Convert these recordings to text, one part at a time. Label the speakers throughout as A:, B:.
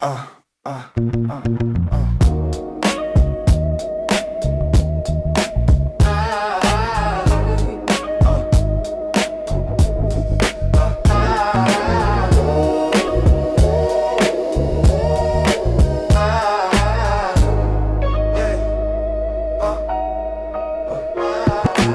A: uh, uh, uh,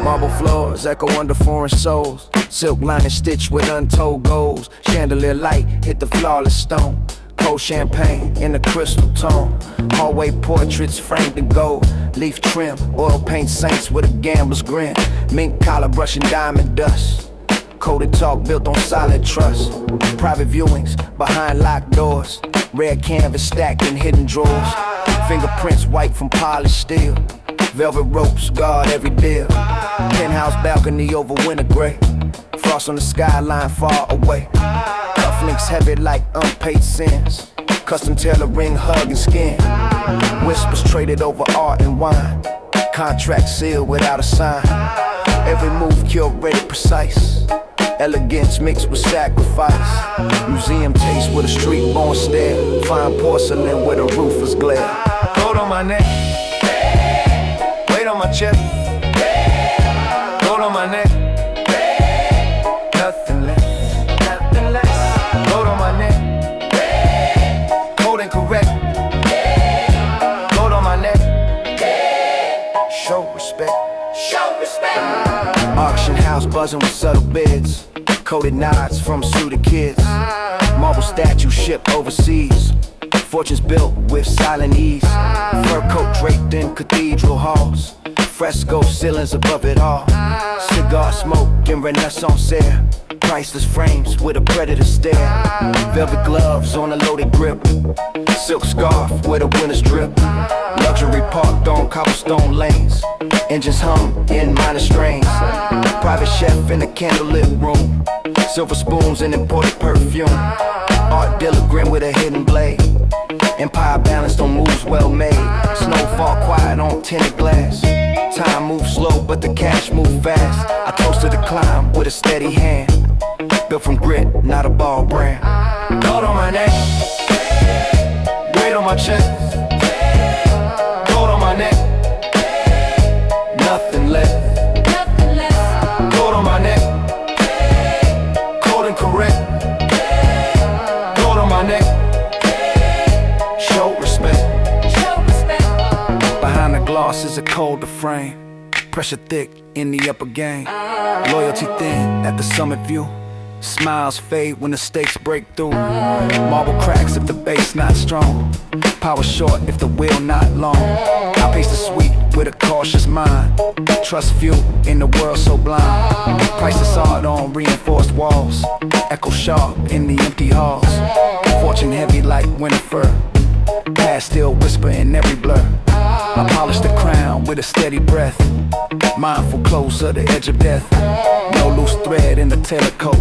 A: Marble floors echo under foreign souls. Silk lining stitched with untold goals. Chandelier light hit the flawless stone. Cold champagne in a crystal tone. Hallway portraits framed in gold. Leaf trim, oil paint saints with a gambler's grin. Mink collar brushing diamond dust. Coded talk built on solid trust. Private viewings behind locked doors. Red canvas stacked in hidden drawers. Fingerprints white from polished steel. Velvet ropes guard every deal. Penthouse balcony over winter gray. Frost on the skyline far away. Cufflinks heavy like unpaid sins. Custom tailoring, hug and skin. Whispers traded over art and wine. Contract sealed without a sign. Every move curated precise. Elegance mixed with sacrifice. Museum taste with a street-born stare. Fine porcelain with a ruthless glare. Gold on my neck, weight on my chest. Gold on my neck, nothing less, nothing less. Gold on my neck, cold and correct. Gold on my neck, show respect, show respect. Auction house buzzing with subtle bids. Coded nods from suited kids. Marble statue shipped overseas. Fortunes built with silent ease. Fur coat draped in cathedral halls. Fresco ceilings above it all. Cigar smoke in Renaissance air. Priceless frames with a predator stare. Velvet gloves on a loaded grip. Silk scarf with a winter's drip. Luxury parked on cobblestone lanes. Engines hum in minor strains. Private chef in a candlelit room. Silver spoons and imported perfume. Art dealer grin with a hidden blade. Empire balanced on moves well made. Snowfall quiet on tinted glass. Time moves slow but the cash move fast. I toast to the climb with a steady hand. Built from grit, not a ball brand. Gold on my neck, weight on my chest. Gold on my neck, nothing less. Gold on my neck, cold and correct. Gold on my neck, show respect. Behind the gloss is a colder frame. Pressure thick in the upper game. Loyalty thin at the summit view. Smiles fade when the stakes break through. Marble cracks if the base not strong. Power short if the wheel not long. I pace the sweet with a cautious mind. Trust few in the world so blind. Priceless art on reinforced walls. Echo sharp in the empty halls. Fortune heavy like winter fur. Past still whisper in every blur. I polish the crown with a steady breath. Mindful close of the edge of death. No loose thread in the tailor coat.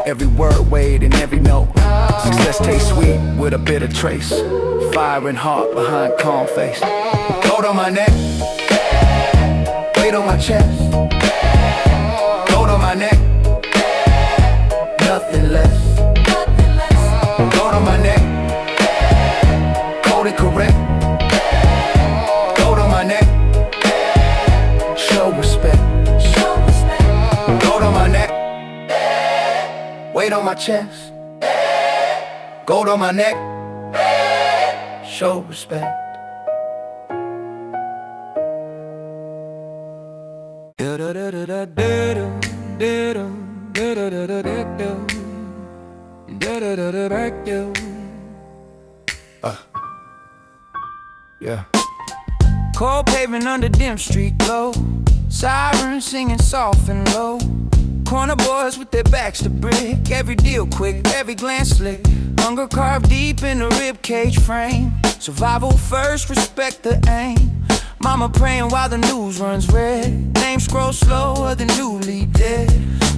A: Every word weighed in every note. Success tastes sweet with a bitter trace. Fire and heart behind calm face. Gold on my neck, weight on my chest. Gold on my neck, nothing less. Gold on my neck, cold and correct. Gold on my neck, show respect. Gold on my neck, weight on my chest. Gold on my neck, show respect. Yeah.
B: Cold pavement under dim street glow. Sirens singing soft and low. Corner boys with their backs to brick. Every deal quick, every glance slick. Hunger carved deep in the ribcage frame. Survival first, respect the aim. Mama praying while the news runs red. Name scrolls slower than newly dead.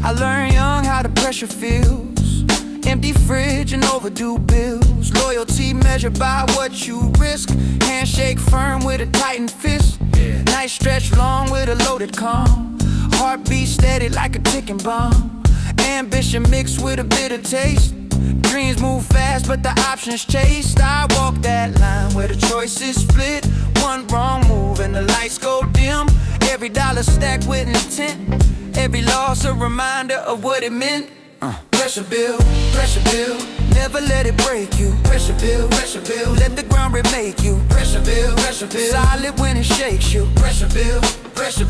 B: I learned young how the pressure feels. Empty fridge and overdue bills. Loyalty measured by what you risk. Handshake firm with a tightened fist. Night stretch long with a loaded calm. Heartbeat steady like a ticking bomb. Ambition mixed with a bitter taste. Dreams move fast, but the options chased. I walk that line where the choices split. One wrong move and the lights go dim. Every dollar stacked with intent. Every loss a reminder of what it meant. Pressure build, never let it break you. Pressure build, let the ground remake you. Pressure build, solid when it shakes you. Pressure build,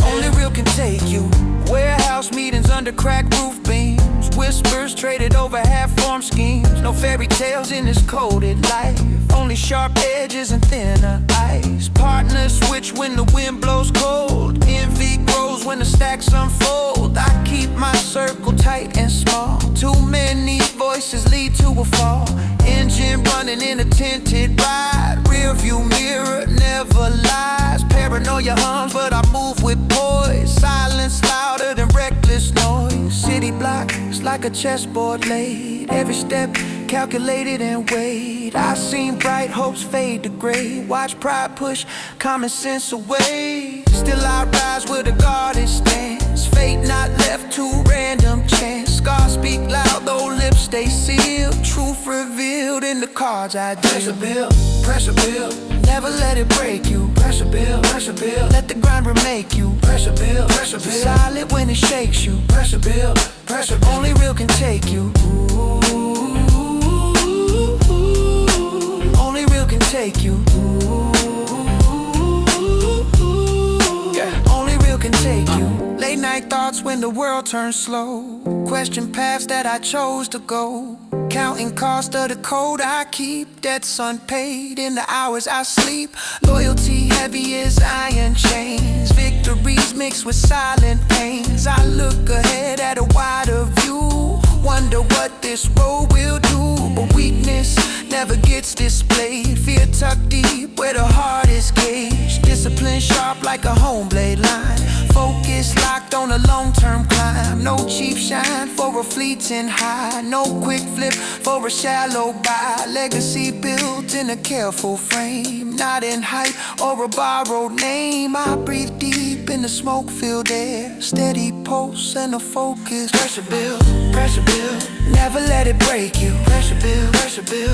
B: only real can take you. Warehouse meetings under cracked roof beams. Whispers traded over half-formed schemes. No fairy tales in this coded life. Only sharp edges and thinner ice. Partners switch when the wind blows cold. Envy grows when the stacks unfold. I keep my circle tight and small. Too many voices lead to a fall. Engine running in a tinted ride. Rear view mirror never lies. Paranoia hums but I move with poise. Silence louder than reckless noise. City blocks like a chessboard laid. Every step calculated and weighed. I seen bright hopes fade to gray. Watch pride push common sense away. Still I rise where the garden stands. Fate not left to random chance. Scars speak loud though lips stay sealed. Truth revealed in the cards I deal. Pressure build, never let it break you. Pressure build, let the grind remake you. Pressure build, solid when it shakes you. Pressure build, only real can take you. Only real can take you. Only real can take you. Late night thoughts when the world turns slow. Question paths that I chose to go. Counting cost of the code I keep. Debts unpaid in the hours I sleep. Loyalty heavy as iron chains. Victories mixed with silent pains. I look ahead at a wider view. Wonder what this road will do. But weakness never gets displayed. Fear tucked deep where the heart is caged. Discipline sharp like a home blade line. Focus locked on a long-term climb. No cheap shine for a fleeting high. No quick flip for a shallow buy. Legacy built in a careful frame. Not in hype or a borrowed name. I breathe deep in the smoke-filled air. Steady pulse and a focus. Pressure build, never let it break you. Pressure build,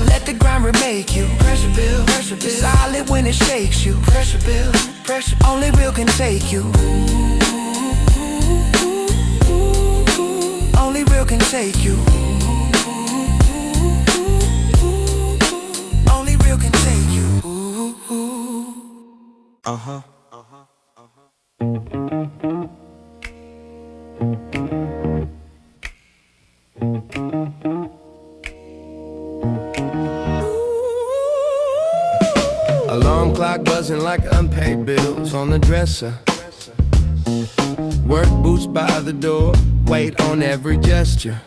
B: let the grind remake you. Pressure build, solid when it shakes you. Pressure build, only real can take you. Only real can take you. Only real can take you.
A: Alarm clock buzzing like unpaid bills on the dresser. Work boots by the door, wait on every gesture.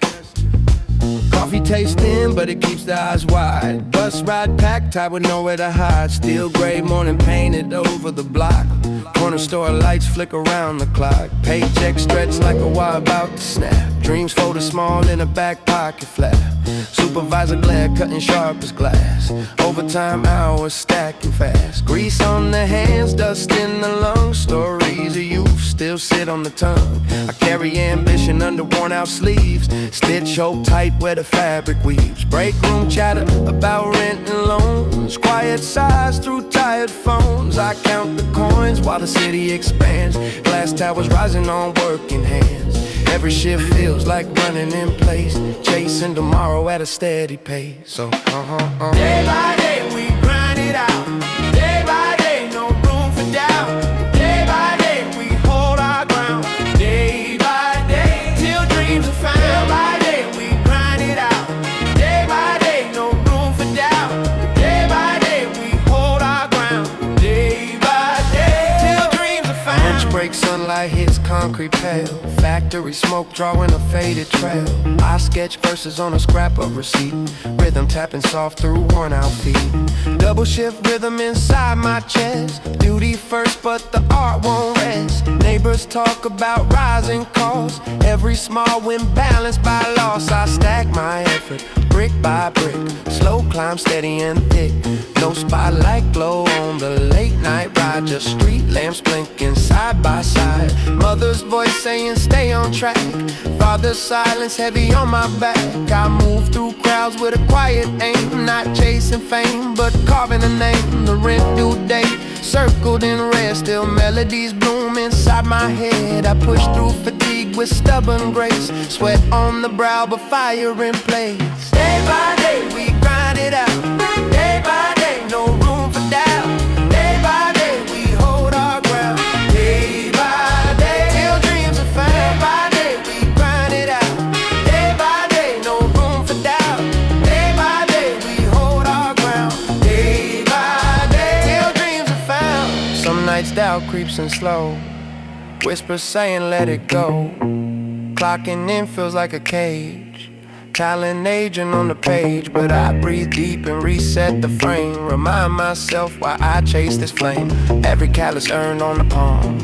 A: Coffee tasting, but it keeps the eyes wide. Bus ride packed, tight with nowhere to hide. Steel gray morning painted over the block. Corner store lights flicker around the clock. Paycheck stretched like a wire about to snap. Dreams folded small in a back pocket flap. Supervisor glare cutting sharp as glass. Overtime hours stacking fast. Grease on the hands, dust in the lungs. Stories of youth still sit on the tongue. I carry ambition under worn out sleeves. Stitch hope tight where the fabric weaves. Break room chatter about rent and loans. Quiet sighs through tired phones. I count the coins while the city expands. Glass towers rising on working hands. Every shift feels like running in place. Chasing tomorrow at a steady pace. So, Day by day we grind it out. Day by day, no room for doubt. Day by day we hold our ground. Day by day, till dreams are found. Day by day we grind it out. Day by day, no room for doubt. Day by day we hold our ground. Day by day, till dreams are found. Lunch break sunlight hits concrete pale. Factory smoke drawing a faded trail. I sketch verses on a scrap of receipt. Rhythm tapping soft through worn out feet. Double shift rhythm inside my chest. Duty first but the art won't rest. Neighbors talk about rising costs. Every small win balanced by loss. I stack my effort.
B: brick by brick. Slow climb, steady and thick. No spotlight glow on the late night ride. Just street lamps blinking side by side. Mother's voice saying stay on track. Father's silence heavy on my back. I move through crowds with a quiet aim. Not chasing fame, but carving a name. The rent due date circled in red. Still melodies bloom inside my head. I push through fatigue with stubborn grace. Sweat on the brow, but fire in place. Day by day, we grind it out. Day by day, no room for doubt. Day by day, we hold our ground. Day by day, till dreams are found. Day by day, we grind it out. Day by day, no room for doubt. Day by day, we hold our ground. Day by day, till dreams are found. Some nights doubt creeps in slow. Whispers saying let it go. Clocking in feels like a cage. Talent agent on the page, but I breathe deep and reset the frame. Remind myself why I chase this flame. Every callus earned on the palm.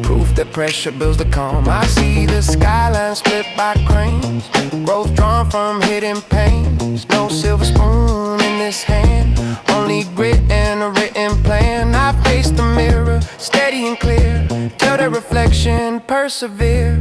B: Proof that pressure builds the calm. I see the skyline split by cranes. Growth drawn from hidden pains. No silver spoon in this hand. Only grit and a written plan. I face the mirror, steady and clear. Tell the reflection, persevere.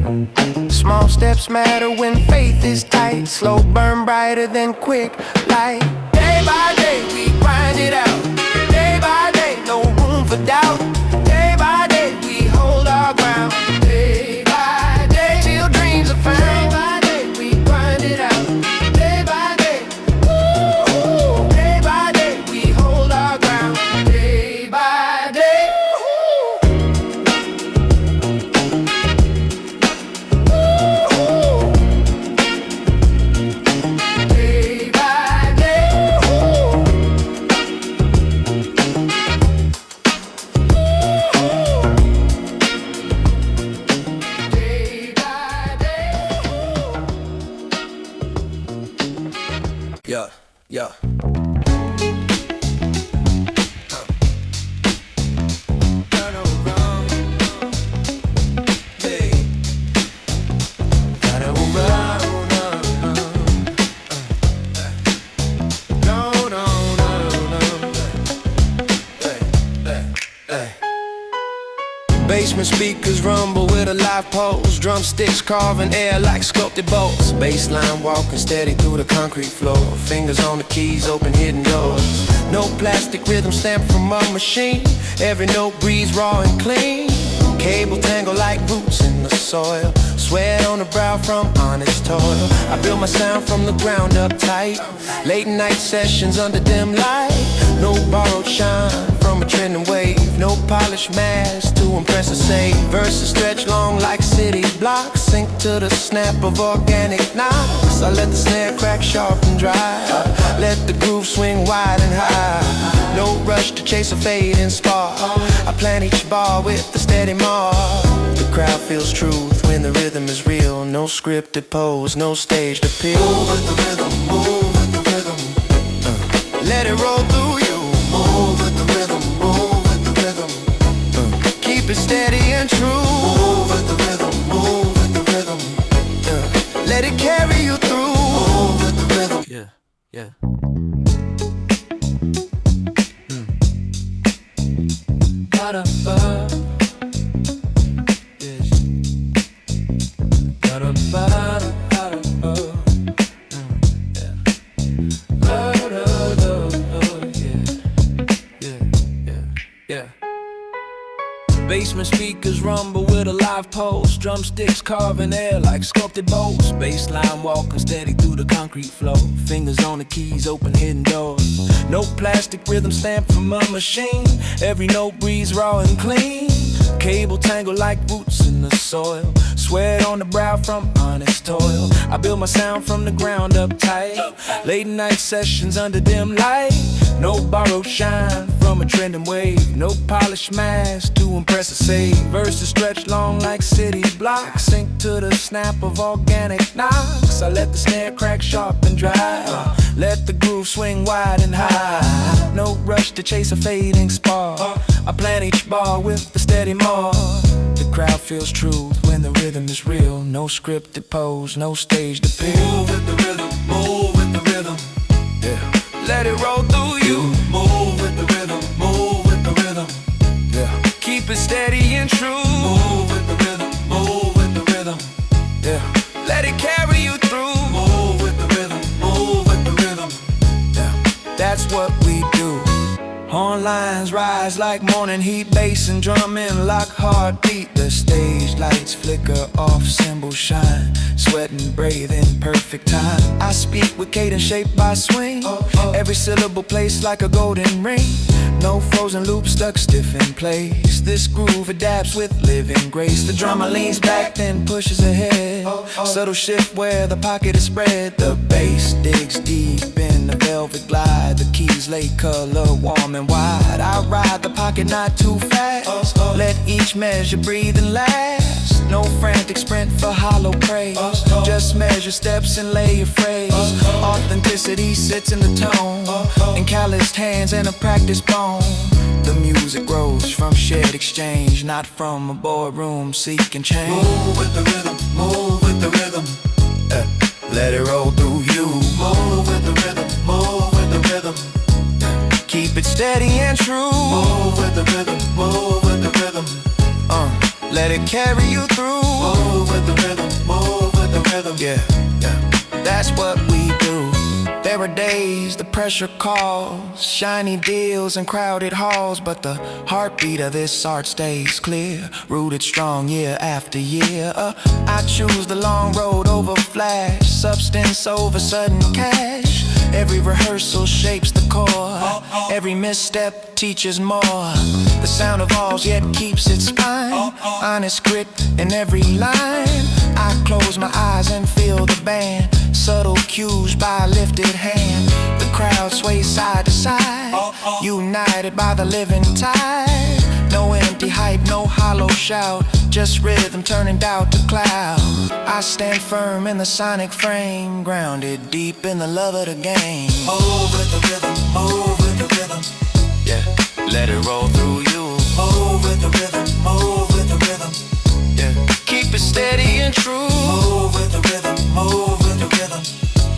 B: Small steps matter when faith is tight. Slow burn brighter than quick light. Day by day we grind it out. Day by day, no room for doubt. Day by day we hold our ground. Day by day, till dreams are found. Day by day we grind it out. Day by day, ooh, day by day we hold our ground. Day by day, yeah. Turn around, hey. Turn around, no, hey. Basement speakers rumble with a live pulse. Drumsticks carving air like sculpted bolts. Bassline walking steady through the concrete floor. Fingers on the keys, open hidden doors. No plastic rhythm stamped from a machine. Every note breathes raw and clean. Cable tangle like roots in the soil. Sweat on the brow from honest toil. I build my sound from the ground up tight. Late night sessions under dim light. No borrowed shine from a trending wave. No polished mask to impress or save. Verses stretch long like city blocks. Sink to the snap of organic knocks. I let the snare crack sharp and dry. Let the groove swing wide and high. No rush to chase a fading spark. I plan each bar with the steady mark. The crowd feels truth when the rhythm is real. No scripted pose, no staged appeal. Move with the rhythm, move with the rhythm. Let it roll through you. Move with the rhythm, move with the rhythm. Keep it steady and true. Move with the rhythm, move with the rhythm. Let it carry you through. Move with the rhythm. Yeah. Ba-da-ba. Basement speakers rumble with a live pulse. Drumsticks carving air like sculpted bolts. Bassline walking steady through the concrete floor. Fingers on the keys, open hidden doors. No plastic rhythm stamped from a machine. Every note breathes raw and clean. Cable tangle like roots in the soil. Sweat on the brow from honest toil. I build my sound from the ground up tight. Late night sessions under dim light. No borrowed shine from a trending wave. No polished mask to impress or save. Verses stretch long like city blocks. Sink to the snap of organic knocks. I let the snare crack sharp and dry. Let the groove swing wide and high. No rush to chase a fading spark. I plan each bar with the steady mark. The crowd feels truth when the rhythm is real. No scripted pose, no staged appeal. Move with the rhythm, move with the rhythm. let it roll through you.
C: Move with the rhythm, move with the rhythm.
B: Yeah. Keep it steady and true.
C: Move with the rhythm, move with the rhythm.
B: Yeah. Let it carry you through.
C: Move with the rhythm, move with the rhythm.
B: Yeah. That's what we do. Horn lines rise like morning heat, bass and drumming lock heartbeat. The stage lights flicker off, cymbals shine, sweat and breathe in perfect time. I speak with cadence shaped by swing, every syllable placed like a golden ring. No frozen loop stuck stiff in place. This groove adapts with living grace. The drummer leans back then pushes ahead, subtle shift where the pocket is spread. The bass digs deep in the velvet glide, the keys lay color warm and wide. I ride the pocket not too fast, let each measure breathe and last. No frantic sprint for hollow praise, just measure steps and lay a phrase. Authenticity sits in the tone, in calloused hands and a practiced bone. The music grows from shared exchange, not from a boardroom seeking change.
C: Move with the rhythm, move with the rhythm.
B: Let it roll through you.
C: Move with the rhythm, move with the rhythm.
B: Keep it steady and true.
C: Move with the rhythm, move with the rhythm.
B: Let it carry you through.
C: Move with the rhythm, move with the rhythm.
B: Yeah, that's what we do. There are days the pressure calls, shiny deals and crowded halls, but the heartbeat of this art stays clear, rooted strong year after year. I choose the long road over flash, substance over sudden cash. Every rehearsal shapes the core, every misstep teaches more. The sound evolves yet keeps its spine, honest grit in every line. I close my eyes and feel the band, subtle cues by a lifted hand. The crowd sways side to side, united by the living tide. No empty hype, no hollow shout, just rhythm turning doubt to cloud. I stand firm in the sonic frame, grounded deep in the love of the game.
C: Move with the rhythm, move with the rhythm.
B: Yeah, let it roll through you.
C: Move with the rhythm, move with the rhythm.
B: Yeah, keep it steady and true.
C: Move with the rhythm, move with the rhythm.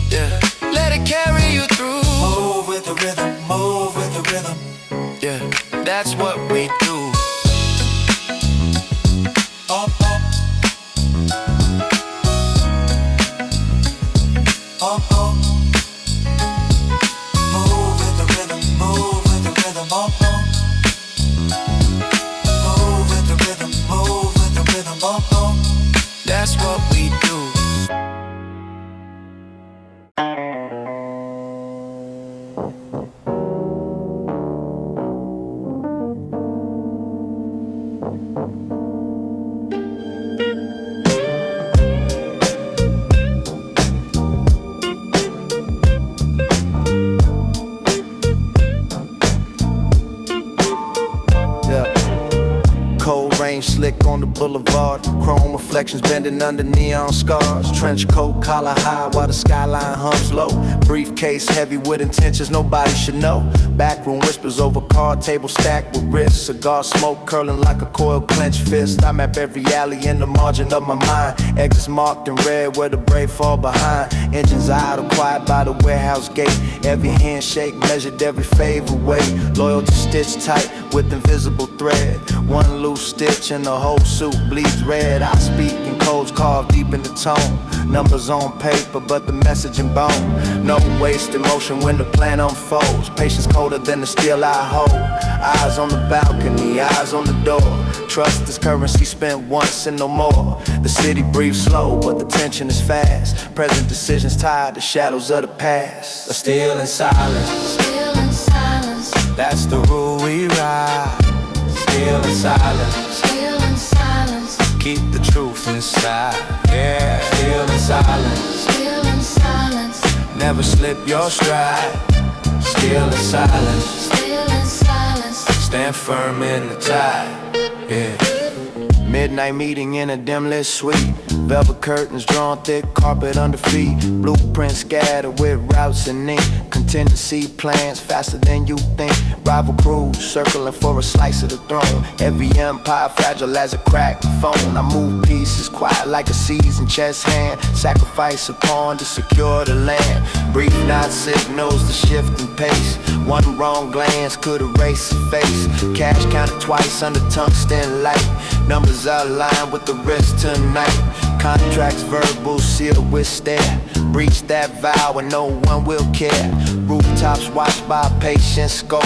B: Yeah, let it carry you through.
C: Move with the rhythm, move with the rhythm.
B: Yeah, that's what we do.
C: Move with the rhythm, move with the rhythm. Move with the rhythm, move with the rhythm.
B: That's what we do.
A: Slick on the boulevard, chrome reflections bending under neon scars. Trench coat, collar high while the skyline hums low. Briefcase heavy with intentions nobody should know. Backroom whispers over card table stacked with wrists. Cigar smoke curling like a coiled clenched fist. I map every alley in the margin of my mind. Exits marked in red where the brave fall behind. Engines idle, quiet by the warehouse gate. Every handshake measured every favor weight. Loyalty stitched tight with invisible thread. One loose stitch and the whole suit bleeds red. I speak in codes carved deep in the tone. Numbers on paper, but the message in bone. No wasted motion when the plan unfolds. Patience colder than the steel I hold. Eyes on the balcony, eyes on the door. Trust is currency spent once and no more. The city breathes slow, but the tension is fast. Present decisions tied to shadows of the past. But still in silence,
D: Still in silence,
B: that's the rule we ride.
A: still in silence.
D: still in silence,
B: Keep the truth inside. Yeah,
A: Still in silence.
D: still in silence,
B: never slip your stride.
A: Still in silence.
D: still in silence.
B: Stand firm in the tide. Yeah.
A: Midnight meeting in a dim lit suite. Velvet curtains drawn thick, carpet under feet. Blueprints scattered with routes and ink. Contingency plans faster than you think. Rival crews circling for a slice of the throne. Every empire fragile as a cracked phone. I move pieces quiet like a seasoned chess hand. Sacrifice a pawn to secure the land. Brief not signals the shift in pace. One wrong glance could erase a face. Cash counted twice under tungsten light. Numbers aligned with the risk tonight. Contracts verbal sealed with stare. Breach that vow and no one will care. Rooftops watched by a patient scope.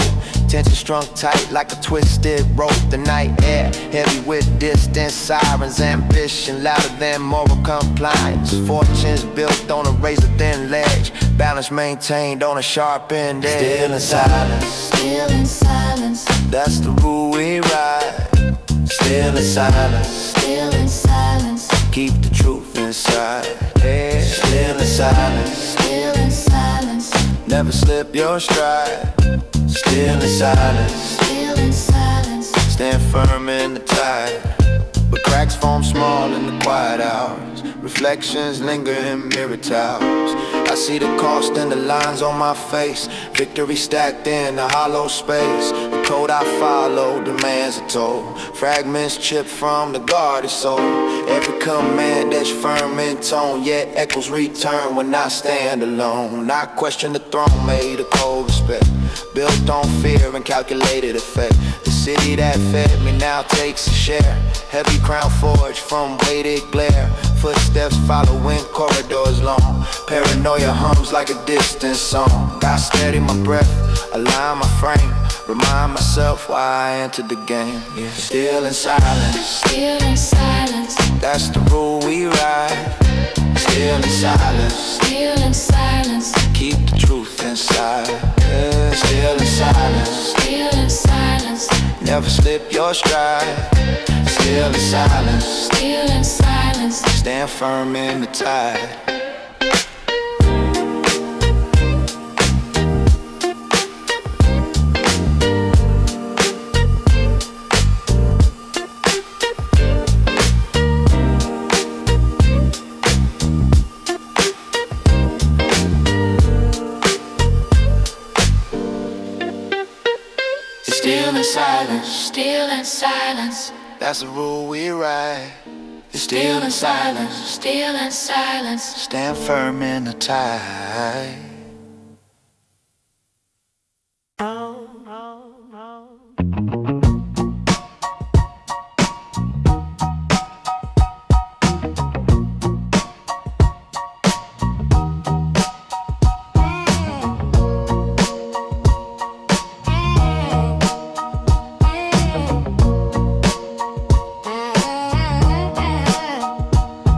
A: Tension strung tight like a twisted rope. The night air heavy with distant sirens. Ambition louder than moral compliance. Fortunes built on a razor thin ledge. Balance maintained on a sharpened edge. Still in silence,
D: Still in silence,
A: that's the rule we ride. Still in silence,
D: still in silence,
A: keep the truth inside. Yeah. Still in silence,
D: still in silence,
A: never slip your stride. Still in silence,
D: still in silence,
A: stand firm in the tide. But cracks form small in the quiet hours. Reflections linger in mirror towers. I see the cost in the lines on my face. Victory stacked in a hollow space. The code I follow demands a toll. Fragments chipped from the guarded soul. Every command that's firm in tone, yet echoes return when I stand alone. I question the throne made of cold respect, built on fear and calculated effect. The city that fed me now takes a share. Heavy crown forged from weighted glare. Footsteps following corridors long. Paranoia hums like a distant song. I steady my breath, align my frame. Remind myself why I entered the game. Yeah. Still in silence,
D: still in silence,
A: that's the rule we ride. Still in silence,
D: still in silence,
A: keep the truth inside. Yeah. Still in silence,
D: still in silence,
A: never slip your stride. Still in silence,
D: still in silence,
A: stand firm in the tide.
D: still in silence, still in silence,
A: That's the rule we ride.
D: still in silence, still in silence.
A: Stand firm in the tide.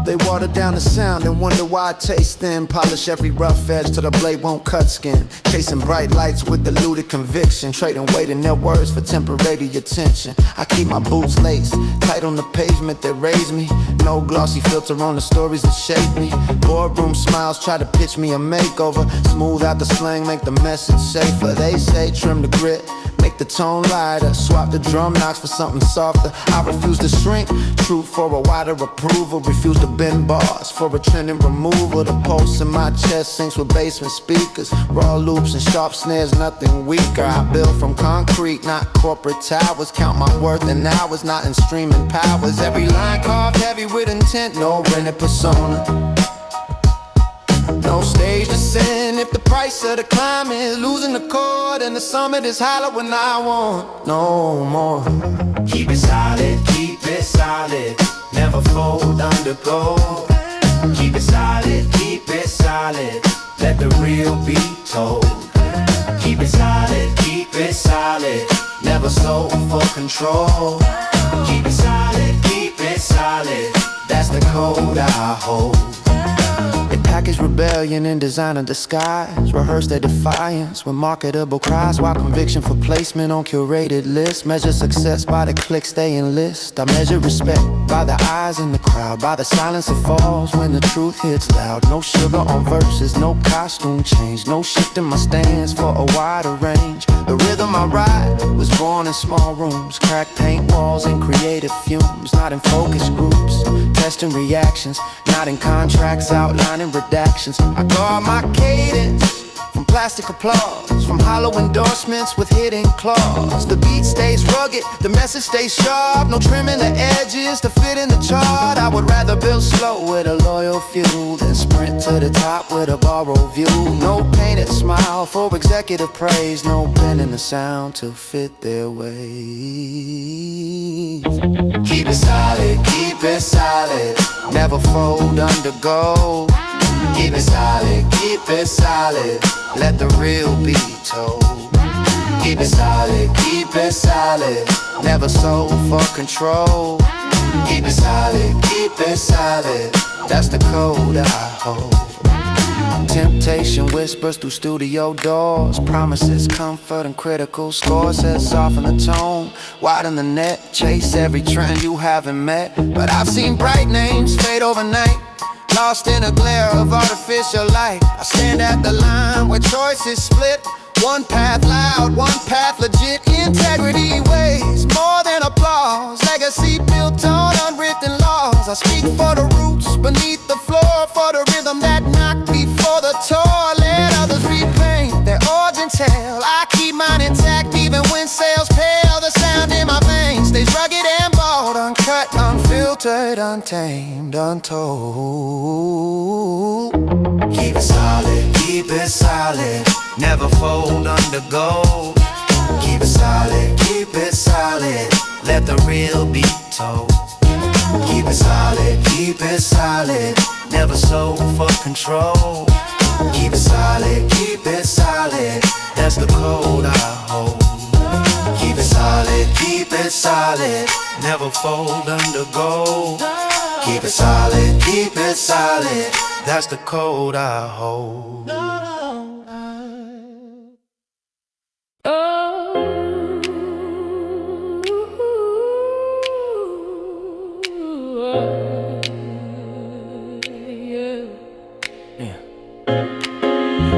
A: They water down the sound and wonder why I taste thin. Polish every rough edge till the blade won't cut skin. Chasing bright lights with diluted conviction. Trading weight in their words for temporary attention. I keep my boots laced, tight on the pavement that raised me. No glossy filter on the stories that shape me. Boardroom smiles try to pitch me a makeover. Smooth out the slang, make the message safer. They say trim the grit, make the tone lighter. Swap the drum knocks for something softer. I refuse to shrink, truth for a wider approval. Refuse to bend bars for a trending removal. The pulse in my chest sinks with basement speakers. Raw loops and sharp snares, nothing weaker. I build from concrete, not corporate towers. Count my worth in hours, not in streaming powers. Every line carved heavy with intent, no rented persona. No stage to sin if the price of the climb is losing the chord, and the summit is hollow when I want no more. Keep it solid, keep it solid, never fold under gold. Keep it solid, let the real be told. Keep it solid, never sold for control. Keep it solid, that's the code I hold. They package rebellion in designer disguise. Rehearse their defiance with marketable cries. While conviction for placement on curated lists. Measure success by the clicks they enlist. I measure respect by the eyes in the crowd, by the silence that falls when the truth hits loud. No sugar on verses, no costume change, no shifting my stance for a wider range. The rhythm I ride was
B: born in small rooms, cracked paint walls and creative fumes. Not in focus groups, testing reactions. Not in contracts, outlining redactions. I guard my cadence from plastic applause, from hollow endorsements with hidden claws. The beat stays rugged, the message stays sharp. No trimming the edges to fit in the chart. I would rather build slow with a loyal few than sprint to the top with a borrowed view. No painted smile for executive praise. No bending the sound to fit their ways. Keep it solid, keep it solid. Never fold under gold. Keep it solid, keep it solid. Let the real be told. Keep it solid, keep it solid. Never sold for control. Keep it solid, keep it solid. That's the code I hold. Temptation whispers through studio doors. Promises, comfort, and critical scores. Says soften the tone, widen the net. Chase every trend you haven't met. But I've seen bright names fade overnight, lost in a glare of artificial light. I stand at the line where choices split. One path loud, one path legit. Integrity weighs more than applause. Legacy built on unwritten laws. I speak for the roots beneath the floor, for the rhythm that knocked before the tour. Let others repaint their origin tale. I keep mine intact even when sales pale. The sound in my veins stays rugged and bold, uncut, unfiltered, untamed, untold. Keep it solid, keep it solid. Never fold under gold. Keep it solid, keep it solid. Let the real be told. Keep it solid, keep it solid. Never sold for control. Keep it solid, keep it solid. That's the code I hold. Keep it solid, keep it solid. Never fold under gold. Keep it solid, keep it solid. That's the code I hold.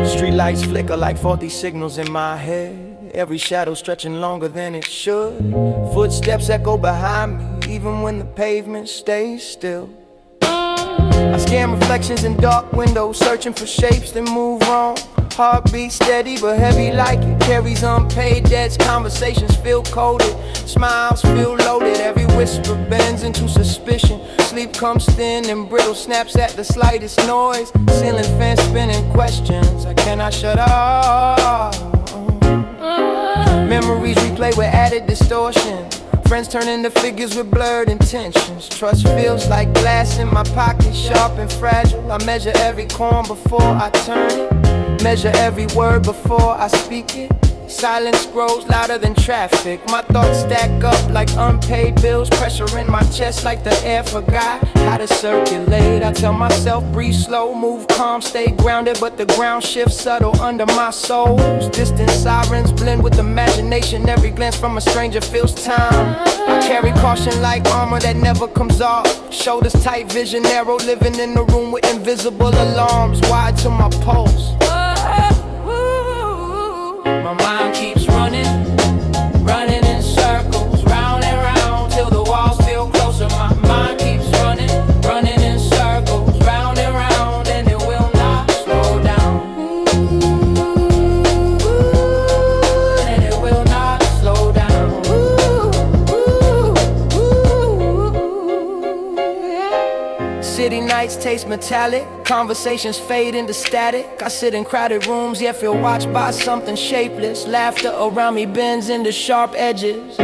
B: Street lights flicker like faulty signals in my head. Every shadow stretching longer than it should. Footsteps echo behind me, even when the pavement stays still. I scan reflections in dark windows, searching for shapes that move wrong. Heartbeat steady but heavy like it carries unpaid debts. Conversations feel coded, smiles feel loaded. Every whisper bends into suspicion. Sleep comes thin and brittle, snaps at the slightest noise. Ceiling fan spinning questions I cannot shut off. Memories replay with added distortion. Friends turn into figures with blurred intentions. Trust feels like glass in my pocket, sharp and fragile. I measure every coin before I turn it, measure every word before I speak it. Silence grows louder than traffic. My thoughts stack up like unpaid bills. Pressure in my chest like the air forgot how to circulate. I tell myself breathe slow, move calm, stay grounded. But the ground shifts subtle under my soles. Distant sirens blend with imagination. Every glance from a stranger feels time. I carry caution like armor that never comes off. Shoulders tight, vision narrow, living in a room with invisible alarms. Wide to my pulse. My mind keeps running, running in circles, round and round till the walls feel closer. My mind keeps running, running in circles, round and round, and it will not slow down. And it will not slow down. City nights taste metallic, conversations fade into static. I sit in crowded rooms, yet feel watched by something shapeless. Laughter around me bends into sharp edges.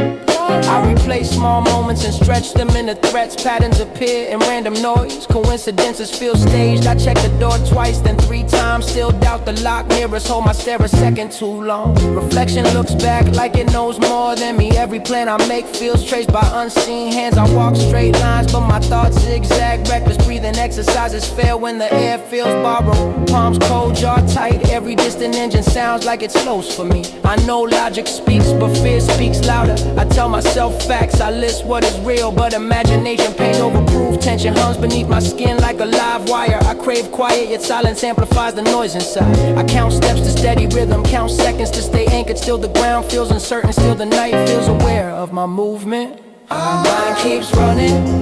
B: I replay small moments and stretch them into threats. Patterns appear in random noise. Coincidences feel staged. I check the door twice, then 3 times. Still doubt the lock. Mirrors hold my stare a second too long. Reflection looks back like it knows more than me. Every plan I make feels traced by unseen hands. I walk straight lines, but my thoughts zigzag. Reckless breathing exercises fail when the air feels borrowed. Palms cold, jaw tight. Every distant engine sounds like it slows for me. I know logic speaks, but fear speaks louder. I tell myself facts, I list what is real, but imagination paints over proof. Tension hums beneath my skin like a live wire. I crave quiet, yet silence amplifies the noise inside. I count steps to steady rhythm, count seconds to stay anchored. Still the ground feels uncertain, still the night feels aware of my movement. My mind keeps running,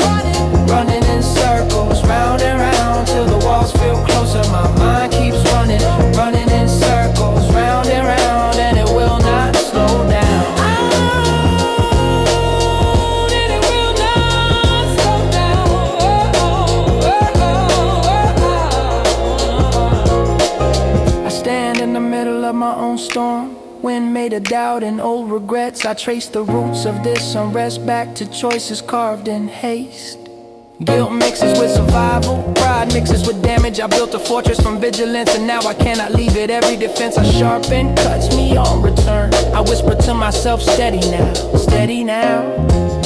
B: running in circles, round and round till the walls feel closer. My mind keeps running, running in circles, round and round, and it will not slow down. And it will not slow down. I stand in the middle of my own storm. Wind made of doubt and old regrets. I trace the roots of this unrest back to choices carved in haste. Guilt mixes with survival, pride mixes with damage. I built a fortress from vigilance and now I cannot leave it. Every defense I sharpen cuts me on return. I whisper to myself, steady now, steady now.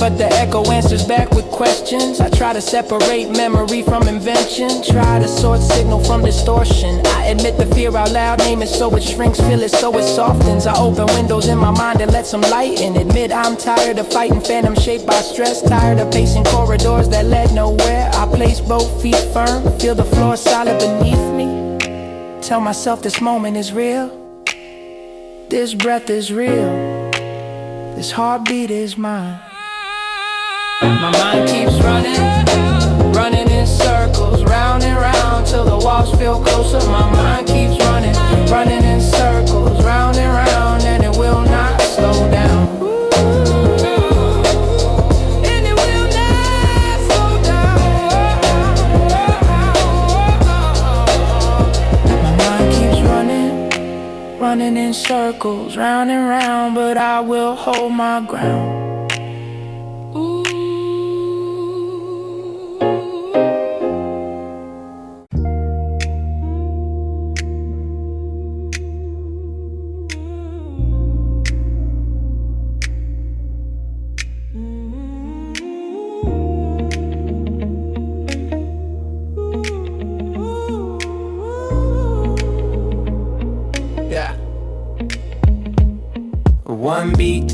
B: But the echo answers back with questions. I try to separate memory from invention, try to sort signal from distortion. I admit the fear out loud, name it so it shrinks, feel it so it softens. I open windows in my mind and let some light in. Admit I'm tired of fighting phantoms shaped by stress, tired of pacing corridors that led nowhere. I place both feet firm, feel the floor solid beneath me. Tell myself this moment is real, this breath is real, this heartbeat is mine. My mind keeps running, running in circles, round and round till the walls feel closer. My mind keeps running, running in circles, round and round, and it will not slow down. And it will not slow down. My mind keeps running, running in circles, round and round, but I will hold my ground.
A: One beat,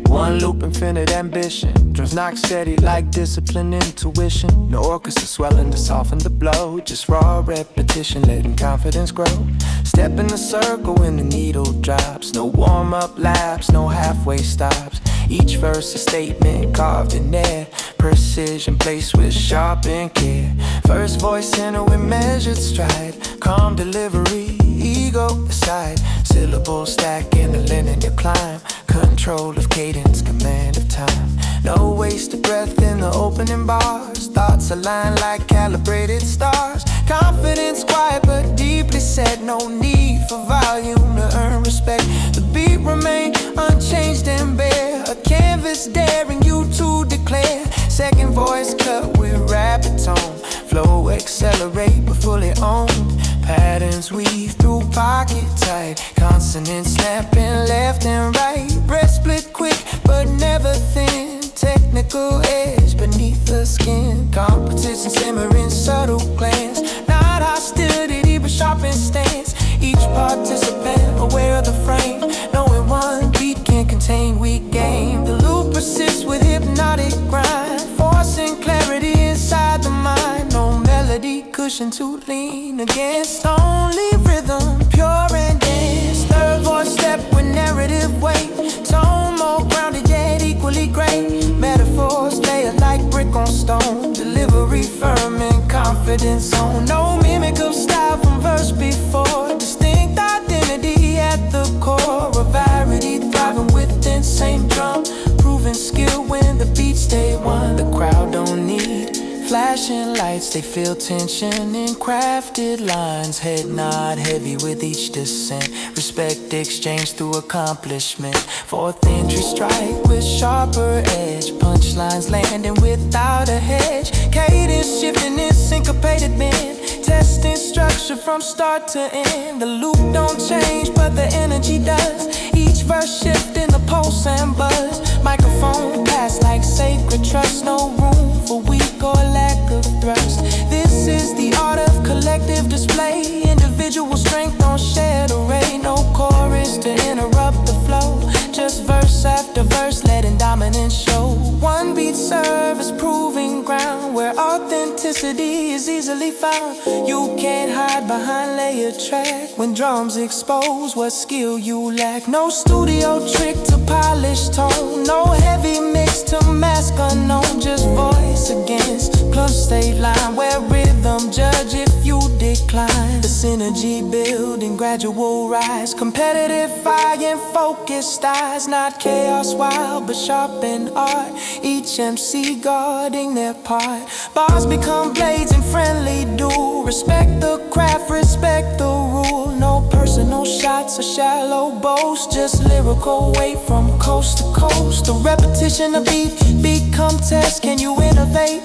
A: one loop, infinite ambition. Drums knock steady like discipline, intuition. No orchestra swelling to soften the blow. Just raw repetition, letting confidence grow. Step in the circle when the needle drops. No warm-up laps, no halfway stops. Each verse a statement carved in air. Precision placed with sharpened care. First voice enter with measured stride. Calm delivery, ego aside. Syllables stack in a linear climb. Control of cadence, command of time. No wasted breath in the opening bars. Thoughts align like calibrated stars. Confidence quiet but deeply set. No need for volume to earn respect. The beat remain unchanged and bare. A canvas daring you to declare. Second voice cut with rapid tone. Flow accelerate but fully owned. Patterns weave through pocket tight. Consonants snapping left and right. Breath split quick but never thin. Technical edge beneath the skin. Competition simmering subtle glance. Not hostility but sharpened stance. Each participant aware of the frame. Knowing one beat can contain weak game. The loop persists with hypnotic grind. Forcing clarity inside the mind. No melody cushion to lean against. Only rhythm, pure and dense. Third voice step with narrative weight. Tone more grounded yet equally great. Metaphors layer like brick on stone. Delivery firm and confidence zone. No mimic of style from verse before. Distinct identity at the core. A variety thriving within same drum. Proven skill when the beats stay one. The crowd don't need flashing lights, they feel tension in crafted lines. Head nod heavy with each descent. Respect exchange through accomplishment. Fourth entry strike with sharper edge. Punchlines landing without a hedge. Cadence shifting in syncopated bend. Testing structure from start to end. The loop don't change but the energy does. Each verse shifting the pulse and buzz. Microphone pass like sacred trust. No room for weak or lack of thrust. This is the art of collective display. Individual strength on shared array. No chorus to interrupt the flow. Just verse after
B: after verse, letting dominance show. One beat service, proving ground where authenticity is easily found. You can't hide behind layered track when drums expose what skill you lack. No studio trick to polish tone, no heavy mix to mask unknown. Just voice against club state line where rhythm judge if you decline. The synergy building, gradual rise, competitive fire and focused eyes. Not chaos wild but sharp in art, each MC guarding their part. Bars become blades and friendly duel. Respect the craft, respect the rule. No personal shots or shallow boast, just lyrical weight from coast to coast. The repetition of beat become test. Can you innovate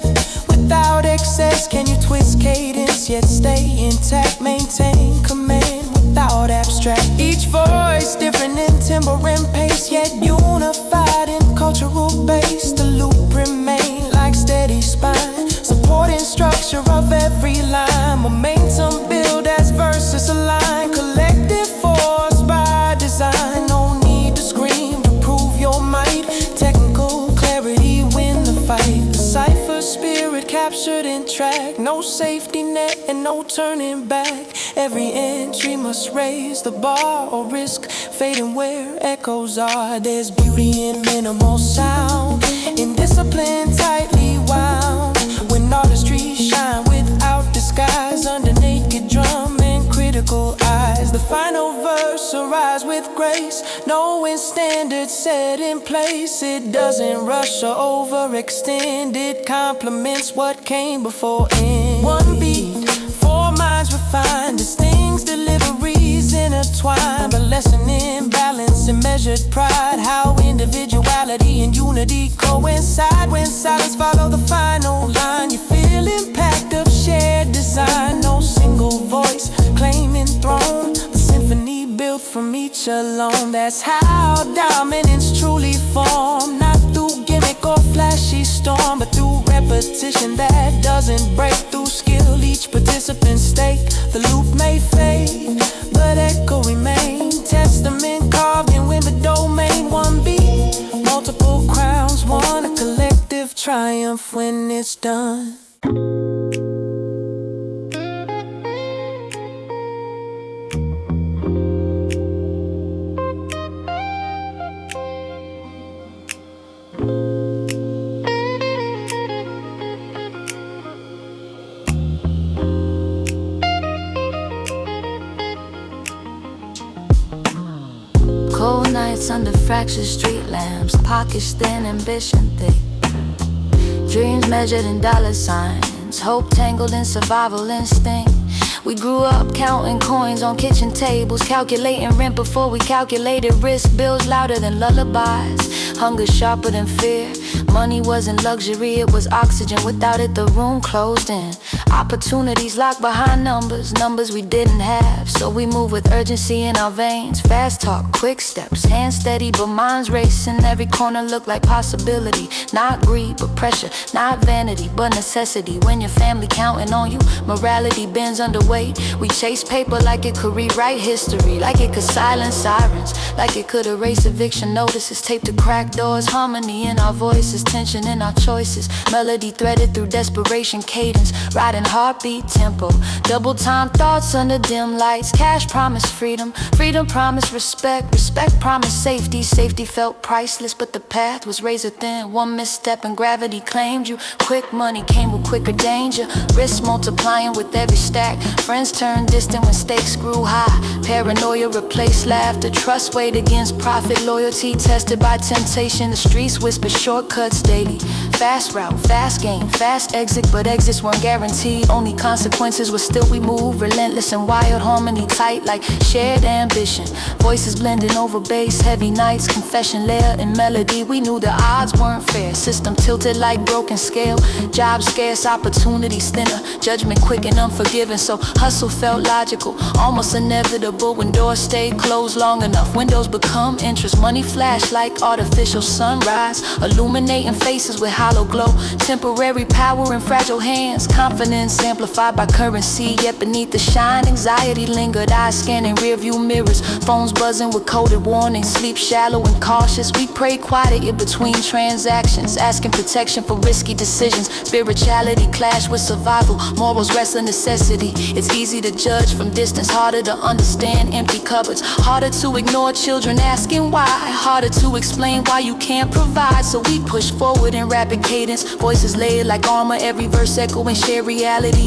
B: without excess? Can you twist cadence yet stay intact? Maintain command without abstract. Each voice different in timbre and pace, yet unified in cultural base. The loop remain like steady spine, supporting structure of every line. Momentum build as verses align, collective force by design. No need to scream to prove your might, technical clarity win the fight. The cipher spirit captured in track, no safety net and no turning back. Every entry must raise the bar or risk fading where echoes are. There's beauty in minimal sound, in discipline tightly wound. When artistry shine without disguise, under naked drum and critical eyes. The final verse arrives with grace, knowing standards set in place. It doesn't rush or overextend, it complements what came before end. One beat, four minds refined, distinct deliveries intertwined. A lesson in balance and measured pride, how individuality and unity coincide. When silence follow the final line, you feel impact of shared design. No single voice claiming throne, the symphony built from each alone. That's how dominance truly formed, not through gimmick or flashy storm, but through repetition that doesn't break. Through skill each participant stake. The loop may fade, but echo remain. Testament carved in with the domain. One beat, multiple crowns won, a collective triumph when it's done.
D: Cold nights under fractured street lamps, pockets thin, ambition thick. Dreams measured in dollar signs, hope tangled in survival instinct. We grew up counting coins on kitchen tables, calculating rent before we calculated risk. Bills louder than lullabies, hunger sharper than fear. Money wasn't luxury, it was oxygen. Without it, the room closed in. Opportunities locked behind numbers, numbers we didn't have. So we move with urgency in our veins. Fast talk, quick steps, hands steady but minds racing. Every corner looked like possibility. Not greed but pressure, not vanity but necessity. When your family counting on you, morality bends under weight. We chase paper like it could rewrite history, like it could silence sirens, like it could erase eviction notices. Tape to crack doors, harmony in our voices, tension in our choices. Melody threaded through desperation, cadence riding heartbeat tempo. Double time thoughts under dim lights. Cash promised freedom, freedom promised respect, respect promised safety. Safety felt priceless, but the path was razor thin. One misstep and gravity claimed you. Quick money came with quicker danger, risks multiplying with every stack. Friends turned distant when stakes grew high. Paranoia replaced laughter, trust weighed against profit. Loyalty tested by temptation. The streets whisper shortcuts daily. Fast route, fast gain, fast exit, but exits weren't guaranteed. Only consequences were still we move. Relentless and wild, harmony tight like shared ambition. Voices blending over bass, heavy nights, confession layer and melody. We knew the odds weren't fair. System tilted like broken scale. Jobs scarce, opportunities thinner. Judgment quick and unforgiving. So hustle felt logical, almost inevitable. When doors stayed closed long enough, windows become interest. Money flash like artificial sunrise, illuminating faces with hollow glow. Temporary power in fragile hands, confidence Resonance amplified by currency, yet beneath the shine, anxiety lingered. Eyes scanning rearview mirrors, phones buzzing with coded warnings. Sleep shallow and cautious, we pray quiet in between transactions, asking protection for risky decisions. Spirituality clash with survival, morals rest on necessity. It's easy to judge from distance, harder to understand empty cupboards. Harder to ignore children asking why, harder to explain why you can't provide. So we push forward in rapid cadence, voices layered like armor, every verse echoing shared reality,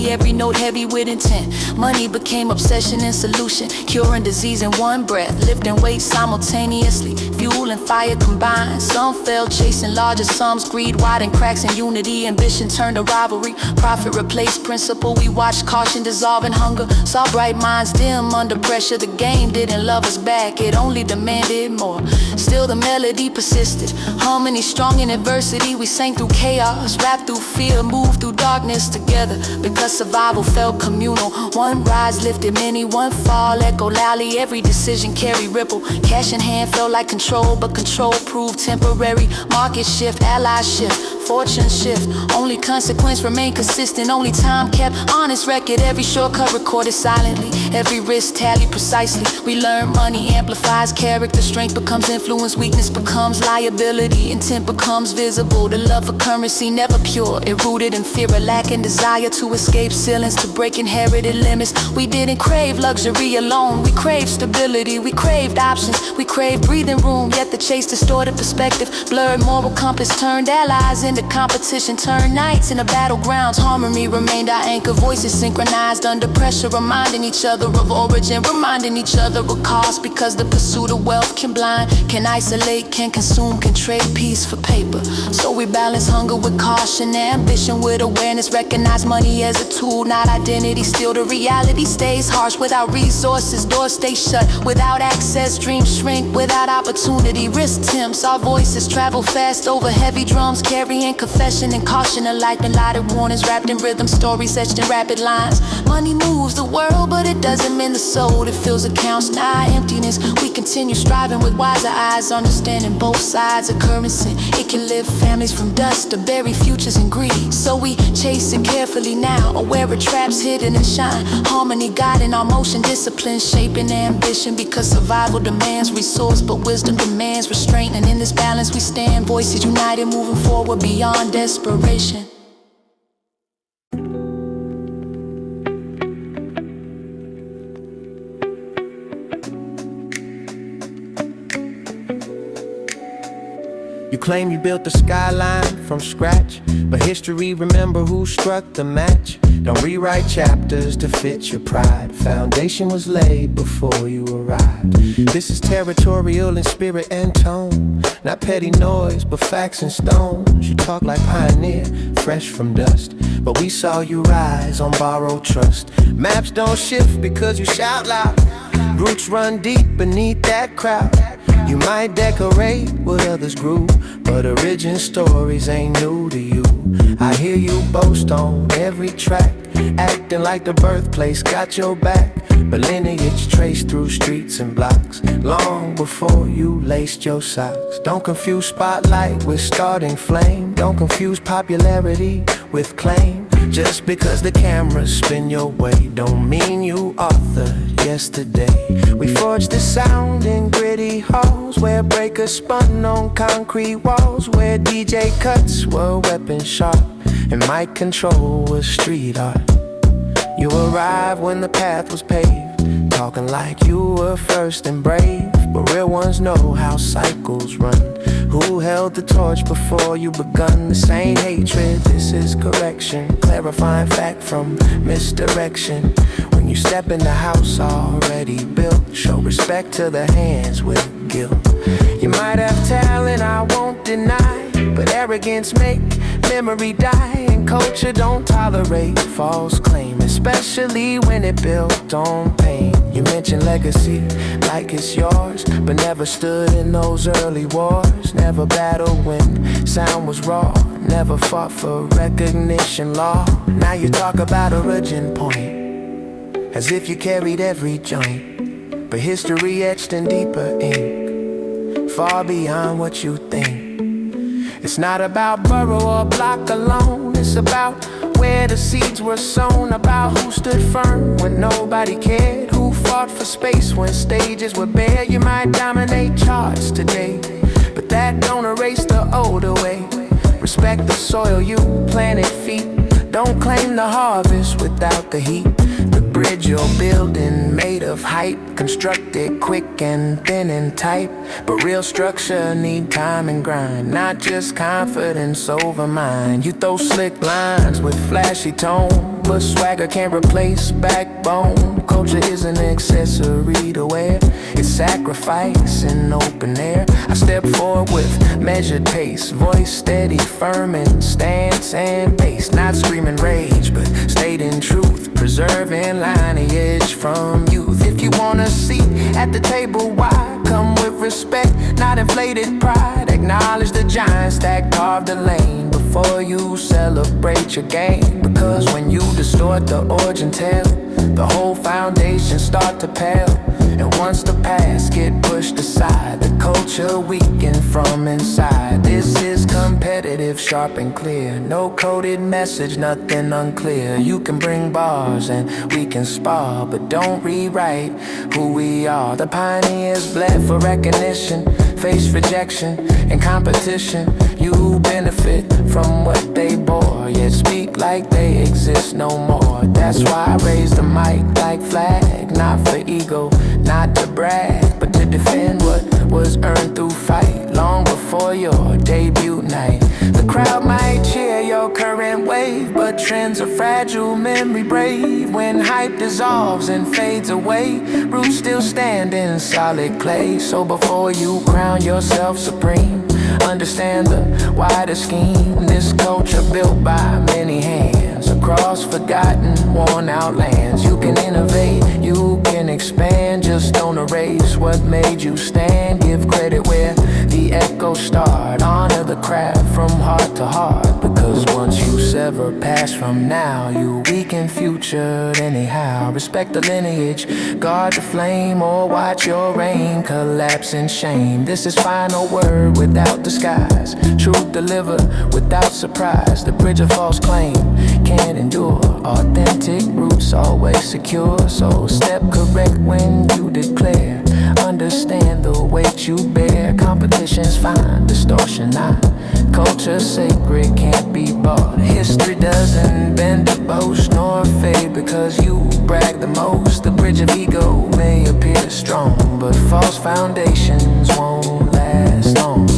D: every note heavy with intent. Money became obsession and solution, curing disease in one breath, lifting weights simultaneously, fuel and fire combined. Some fell chasing larger sums, greed widened cracks in unity, ambition turned to rivalry, profit replaced principle. We watched caution dissolve in hunger, saw bright minds dim under pressure. The game didn't love us back, it only demanded more. Still the melody persisted, harmony strong in adversity. We sang through chaos, rapped through fear, moved through darkness together, because survival felt communal. One rise lifted many, one fall echoed loudly. Every decision carried ripple. Cash in hand felt like control, but control proved temporary. Market shift, allies shift, fortune shift. Only consequence remained consistent, only time kept honest record. Every shortcut recorded silently, every risk tallied precisely. We learn money amplifies character, strength becomes influence, weakness becomes liability, intent becomes visible. The love for currency never pure, it rooted in fear, a lack and desire to escape ceilings, to break inherited limits. We didn't crave luxury alone, we craved stability, we craved options, we craved breathing room. Yet the chase distorted perspective, blurred moral compass, turned allies into competition, turned nights into battlegrounds. Harmony remained our anchor, voices synchronized under pressure, reminding each other of origin, reminding each other of cost, because the pursuit of wealth can blind, can isolate, can consume, can trade peace for paper. So we balance hunger with caution, ambition with awareness, recognize money as a tool, not identity. Still the reality stays harsh, without resources, doors stay shut, without access, dreams shrink, without opportunity, risk tempts. Our voices travel fast over heavy drums, carrying confession and caution alike. Been lighted warnings wrapped in rhythm, stories etched in rapid lines. Money moves the world, but it doesn't mend the soul. It fills accounts, not emptiness. We continue striving with wiser eyes, understanding both sides of currency. It can lift families from dust to bury futures in greed. So we chase it carefully now, aware of traps hidden and shine. Harmony guiding our motion, discipline shaping ambition, because survival demands resource, but wisdom demands restraint. And in this balance we stand, voices united, moving forward beyond desperation.
A: You claim you built the skyline from scratch, but history remember who struck the match. Don't rewrite chapters to fit your pride. Foundation was laid before you arrived. This is territorial in spirit and tone, not petty noise, but facts and stones. You talk like pioneer, fresh from dust, but we saw you rise on borrowed trust. Maps don't shift because you shout loud. Roots run deep beneath that crowd. You might decorate what others grew, but origin stories ain't new to you. I hear you boast on every track, acting like the birthplace got your back. But lineage traced through streets and blocks, long before you laced your socks. Don't confuse spotlight with starting flame. Don't confuse popularity with claim. Just because the cameras spin your way don't mean you authored yesterday. We forged the sound in gritty halls, where breakers spun on concrete walls, where DJ cuts were weapon sharp and mic control was street art. You arrived when the path was paved, talking like you were first and brave. But real ones know how cycles run. Who held the torch before you begun? This ain't hatred, this is correction. Clarifying fact from misdirection. When you step in the house already built, show respect to the hands with guilt. You might have talent, I won't deny, but arrogance make memory die. And culture don't tolerate false claim, especially when it built on pain. You mention legacy like it's yours, but never stood in those early wars. Never battled when sound was raw, never fought for recognition law. Now you talk about origin point, as if you carried every joint, but history etched in deeper ink, far beyond what you think.
B: It's not about borough or block alone. It's about where the seeds were sown, about who stood firm when nobody cared, who fought for space when stages were bare. You might dominate charts today, but that don't erase the older way. Respect the soil you planted feet. Don't claim the harvest without the heat. The bridge you're building made of hype, constructed quick and thin and tight. But real structure need time and grind, not just confidence over mind. You throw slick lines with flashy tone, but swagger can't replace backbone. Culture is an accessory to wear, it's sacrifice in open air. I step forward with measured pace, voice steady, firm in stance and pace. Not screaming rage, but stayed in truth, preserving lineage from youth. If you want a seat at the table, why? Come with respect, not inflated pride. Acknowledge the giants that carved the lane before you celebrate your gain. Because when you distort the origin tale, the whole foundation start to pale. And once the past get pushed aside, the culture weaken from inside. This is competitive, sharp and clear. No coded message, nothing unclear. You can bring bars and we can spar, but don't rewrite who we are. The pioneers bled for recognition, face rejection and competition. You benefit from what they bore, yet speak like they exist no more. That's why I raise the mic like flag, not for ego, not to brag, but to defend what was earned through fight long before your debut night. The crowd might cheer your current wave, but trends are fragile, memory brave. When hype dissolves and fades away, roots still stand in solid clay. So before you crown yourself supreme, understand the wider scheme. This culture built by many hands across forgotten, worn out lands. You can innovate, you can expand, just don't erase what made you stand. Give credit where the echoes start, honor the craft from heart to heart. Because once you sever past from now, you weaken future anyhow. Respect the lineage, guard the flame, or watch your reign collapse in shame. This is final word without disguise, truth delivered without surprise. The bridge of false claim can't endure, authentic roots always secure. So step correct when you declare, understand the weight you bear. Competition's fine, distortion not. Culture sacred, can't be bought. History doesn't bend to boast nor fade because you brag the most. The bridge of ego may appear strong, but false foundations won't last long.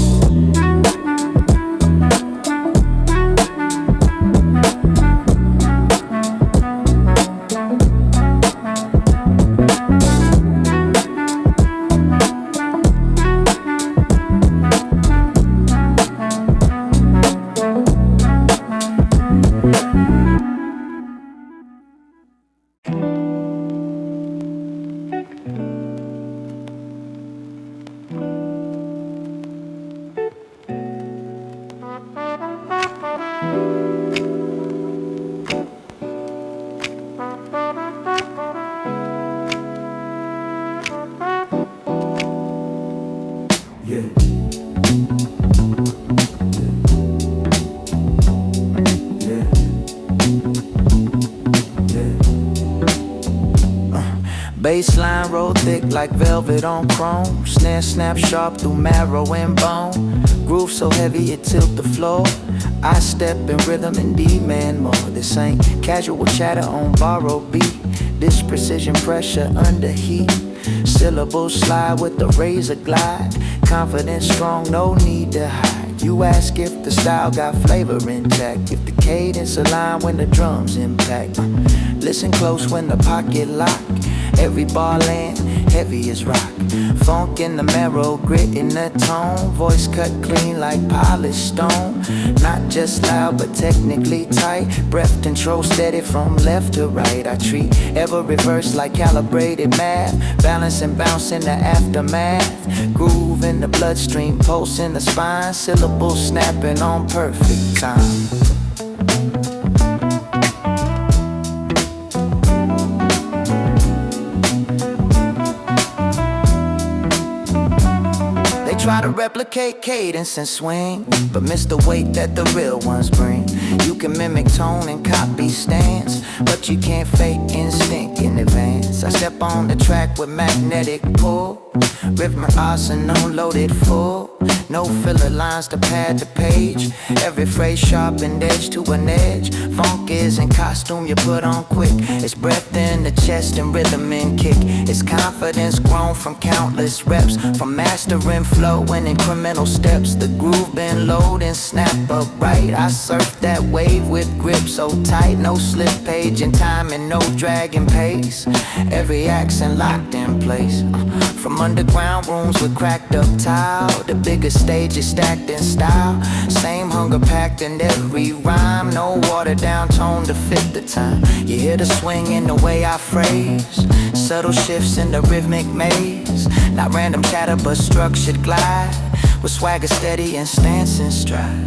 E: Baseline roll thick like velvet on chrome. Snare snap sharp through marrow and bone. Groove so heavy it tilt the floor. I step in rhythm and demand more. This ain't casual chatter on borrowed beat. This precision pressure under heat. Syllables slide with the razor glide. Confidence strong, no need to hide. You ask if the style got flavor intact, if the cadence align when the drums impact. Listen close when the pocket lock. Every bar land, heavy as rock. Funk in the marrow, grit in the tone. Voice cut clean like polished stone. Not just loud, but technically tight. Breath control steady from left to right. I treat every verse like calibrated math. Balance and bounce in the aftermath. Groove in the bloodstream, pulse in the spine. Syllables snapping on perfect time. Try Try to replicate cadence and swing, but miss the weight that the real ones bring. You can mimic tone and copy stance, but you can't fake instinct in advance. I step on the track with magnetic pull, rhythm arsenal loaded full. No filler lines to pad the page, every phrase sharpened edge to an edge. Funk is in costume you put on quick. It's breath in the chest and rhythm in kick. It's confidence grown from countless reps, from mastering flow and incremental steps. The groove been low and snap upright. I surf that wave with grip so tight, no slip page in time and no dragging pace. Every accent locked in place, from underground rooms with cracked up tile. The biggest stage is stacked in style, same hunger packed in every rhyme. No watered down tone to fit the time. You hear the swing in the way I phrase, subtle shifts in the rhythmic maze. Not random chatter but structured glide, with swagger steady and stance in stride.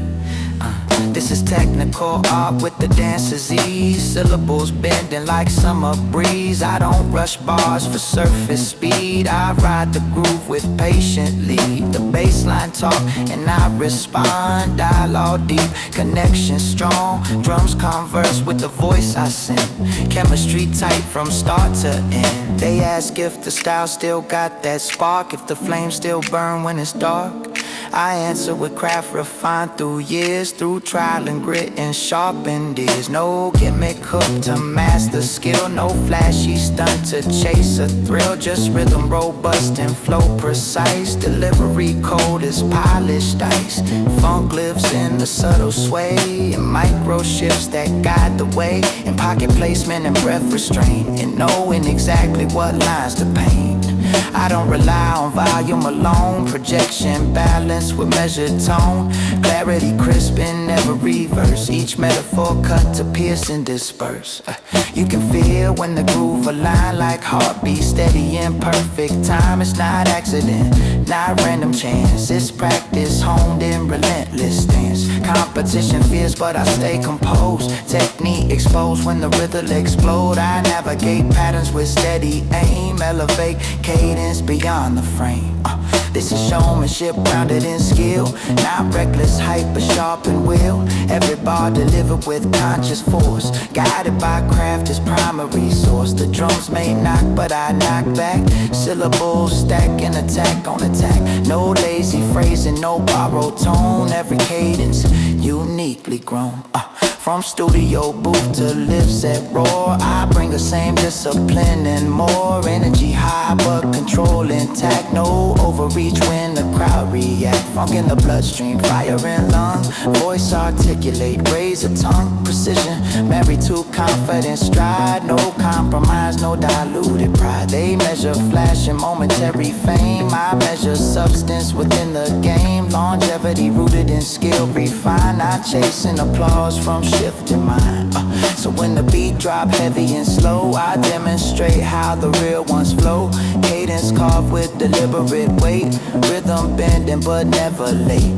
E: This is technical art with the dancer's ease. Syllables bending like summer breeze. I don't rush bars for surface speed. I ride the groove with patient lead. The bassline talk and I respond. Dialogue deep, connection strong. Drums converse with the voice I sing. Chemistry tight from start to end. They ask if the style still got that spark, if the flame still burn when it's dark. I answer with craft refined through years, through trial and grit and sharpened ears. No gimmick hook to master skill, no flashy stunt to chase a thrill. Just rhythm robust and flow precise. Delivery cold as polished ice. Funk lives in the subtle sway, and micro shifts that guide the way. In pocket placement and breath restraint, and knowing exactly what lines to paint. I don't rely on volume alone. Projection balance with measured tone. Clarity crisp in every verse. Each metaphor cut to pierce and disperse. You can feel when the groove align like heartbeat, steady in perfect time. It's not accident, not random chance. It's practice honed in relentless stance. Competition fierce but I stay composed. Technique exposed when the rhythm explode. I navigate patterns with steady aim. Elevate cadence beyond the frame. This is showmanship grounded in skill, not reckless hype but sharp and will. Every bar delivered with conscious force, guided by craft as primary source. The drums may knock but I knock back. Syllables stack and attack on attack. No lazy phrasing, no borrowed tone. Every cadence uniquely grown. From studio booth to lips that roar, I bring the same discipline and more. Energy high but control intact. No overreach when the crowd react. Funk in the bloodstream, fire in lungs. Voice articulate, raise a tongue. Precision, married to confident stride. No compromise, no diluted pride. They measure flash and momentary fame. I measure substance within the game. Longevity rooted in skill refined. Not chasing applause from shifting mind. So when the beat drop heavy and slow, I demonstrate how the real ones flow. Cadence carved with deliberate weight. Rhythm bending but never late.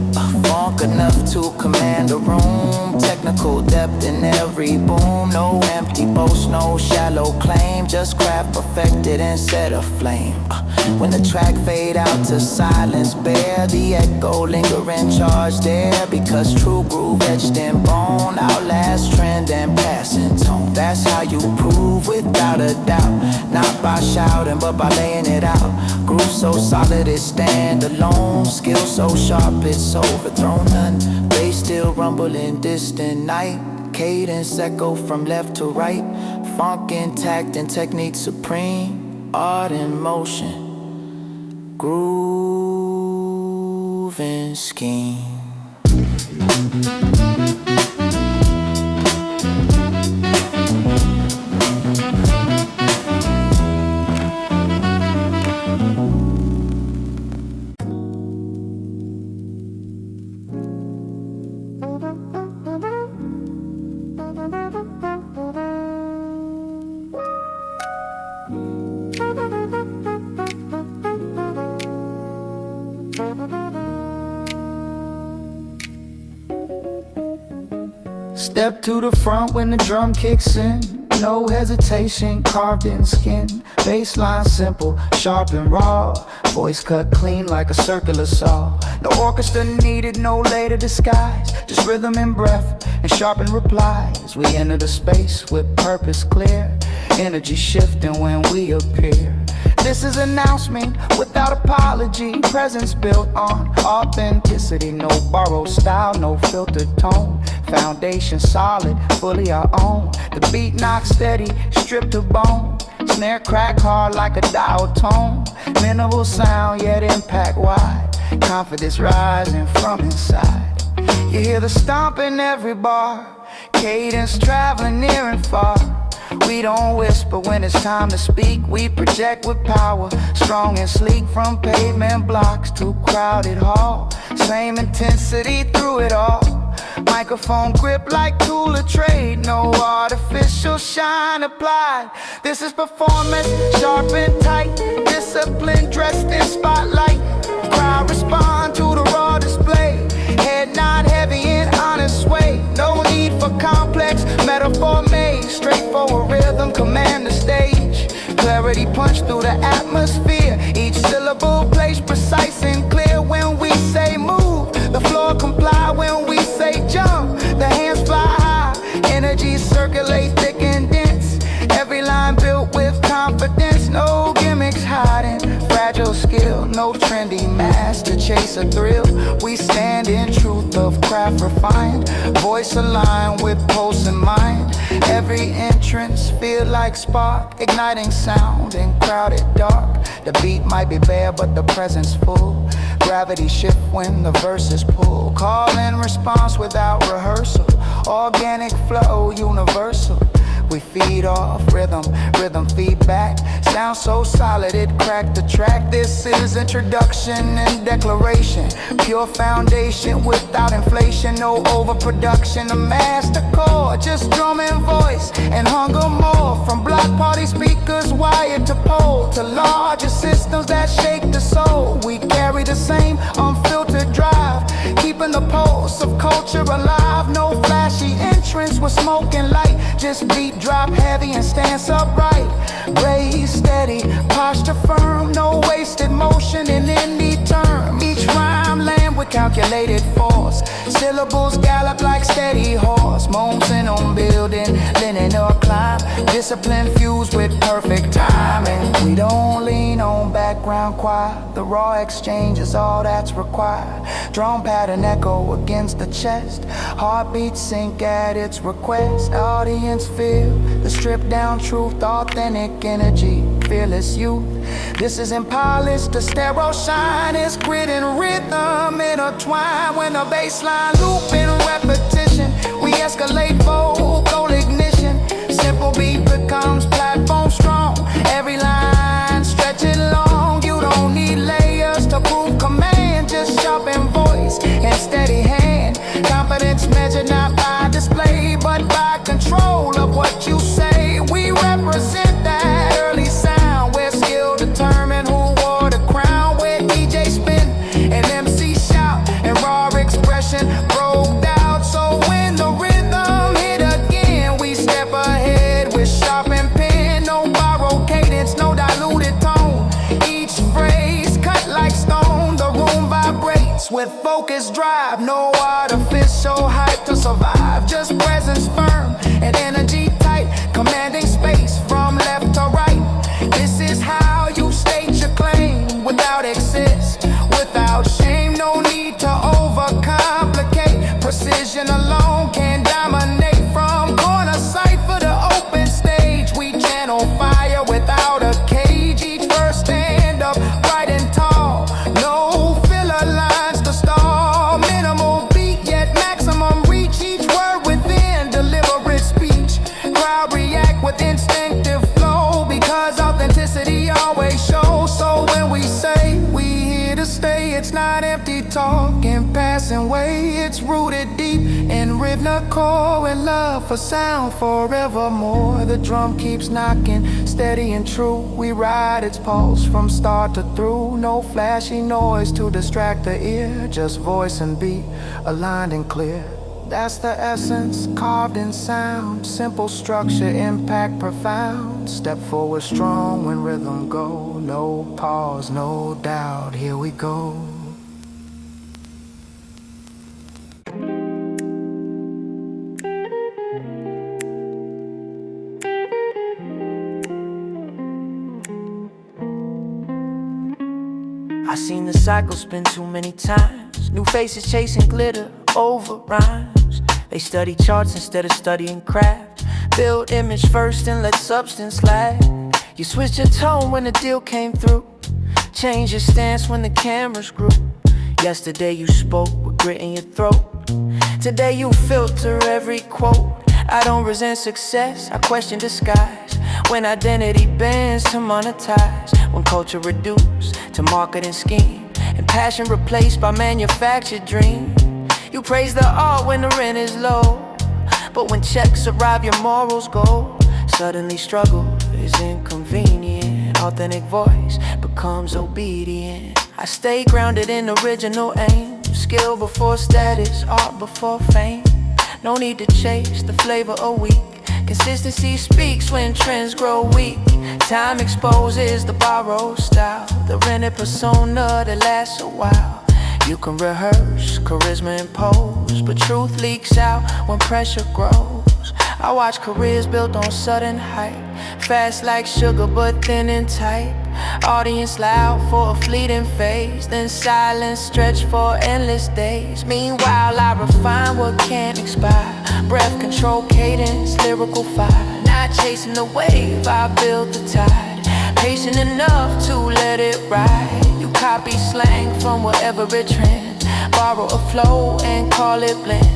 E: Funk enough to command a room. Technical depth in every boom. No empty boast, no shallow claim. Just craft perfected and set aflame. When the track fade out to silence bare, the echo linger in charge there. Because true groove etched in bone outlast trend and passing tone. That's how you prove without a doubt. Not by shouting but by laying it out. Groove so solid it stand alone. Skill so sharp it's overthrown. None bass still rumble in distant night. Cadence echo from left to right. Funk intact and technique supreme. Art in motion. Groove and scheme. Step to the front when the drum kicks in. No hesitation, carved in skin. Baseline simple, sharp and raw. Voice cut clean like a circular saw. The orchestra needed no later disguise, just rhythm and breath and sharpened replies. We enter the space with purpose clear, energy shifting when we appear. This is announcement without apology, presence built on authenticity. No borrowed style, no filtered tone. Foundation solid, fully our own. The beat knocks steady, stripped to bone. Snare crack hard like a dial tone. Minimal sound, yet impact wide. Confidence rising from inside. You hear the stomp in every bar, cadence traveling near and far. We don't whisper when it's time to speak. We project with power, strong and sleek. From pavement blocks to crowded hall, same intensity through it all. Microphone grip like tool of trade, no artificial shine applied. This is performance, sharp and tight. Discipline dressed in spotlight. Crowd respond to the raw display. Head nod heavy in honest way. No need for complex metaphor made. Straightforward rhythm command the stage. Clarity punch through the atmosphere. Each syllable placed precise and clear. When we say move, the floor comply. When we say jump, the hands fly high. Energy circulate thick and dense. Every line built with confidence. No gimmicks hiding fragile skill. No trendy mask to chase a thrill. We stand in truth of craft refined. Voice aligned with pulse in mind. Every entrance feel like spark, igniting sound in crowded dark. The beat might be bare but the presence full. Gravity shift when the verses pull. Call and response without rehearsal. Organic flow universal. We feed off rhythm, rhythm feedback. Sound so solid it cracked the track. This is introduction and declaration. Pure foundation without inflation. No overproduction, a master chord. Just drum and voice and hunger more. From block party speakers wired to pole, to larger systems that shake the soul. We carry the same unfiltered drive, keeping the pulse of culture alive. No flashy entrance with smoke and light. Just beat drop heavy and stance upright. Raise steady, posture firm. No wasted motion in any term. Each rhyme land with calculated force. Syllables gallop like steady horse. Momentum on building, linen or climb. Discipline fused with perfect timing. We don't lean on background choir. The raw exchange is all that's required. Drum pattern echo against the chest. Heartbeat sync at its request. Audience feel the stripped down truth, authentic energy, fearless youth. This isn't polished, the sterile shine is grit and rhythm intertwined. When the baseline loop in repetition, we escalate vocal ignition. Simple beat becomes platform strong. Every line stretch it long. You don't need layers to prove command. Just sharpen voice and steady hand. Confidence measured not by display, but by control of what you say. We represent that early sound, where skill determine who wore the crown. Where DJ spin and MC shout and raw expression broke out. So when the rhythm hit again, we step ahead with sharpened pen. No borrowed cadence, no diluted tone. Each phrase cut like stone. The room vibrates with focused drive. No artificial hype to survive. Just presence firm and energy tight, commanding space from left to right. This is how you state your claim, without excess, without shame. No need to overcomplicate. Precision alone can dominate. From corner cipher to open stage, we channel fire without a cage. Each verse stand up bright and tall. No filler lines to stall. Minimal beat yet maximum reach. Each word within deliberate speech. Crowd react with instinctive flow, because authenticity always shows. So when we say we here to stay, it's not empty talk and passing way. It's rooted deep in rhythmical and love for sound forevermore. The drum keeps knocking steady and true. We ride its pulse from start to through. No flashy noise to distract the ear. Just voice and beat aligned and clear. That's the essence, carved in sound. Simple structure, impact profound. Step forward strong when rhythm go. No pause, no doubt, here we go. I seen the cycle spin too many times. New faces chasing glitter over rhymes. They study charts instead of studying craft. Build image first and let substance lag. You switched your tone when the deal came through. Change your stance when the cameras grew. Yesterday you spoke with grit in your throat. Today you filter every quote. I don't resent success, I question disguise. When identity bends to monetize. When culture reduced to marketing scheme. And passion replaced by manufactured dream. You praise the art when the rent is low. But when checks arrive your morals go. Suddenly struggle is inconvenient. Authentic voice becomes obedient. I stay grounded in original aim. Skill before status, art before fame. No need to chase the flavor a week. Consistency speaks when trends grow weak. Time exposes the borrowed style. The rented persona that lasts a while. You can rehearse, charisma impose, but truth leaks out when pressure grows. I watch careers built on sudden hype. Fast like sugar but thin and tight. Audience loud for a fleeting phase. Then silence stretched for endless days. Meanwhile I refine what can't expire. Breath control cadence, lyrical fire. Not chasing the wave, I build the tide. Patient enough to let it ride. You copy slang from wherever it trends. Borrow a flow and call it blend.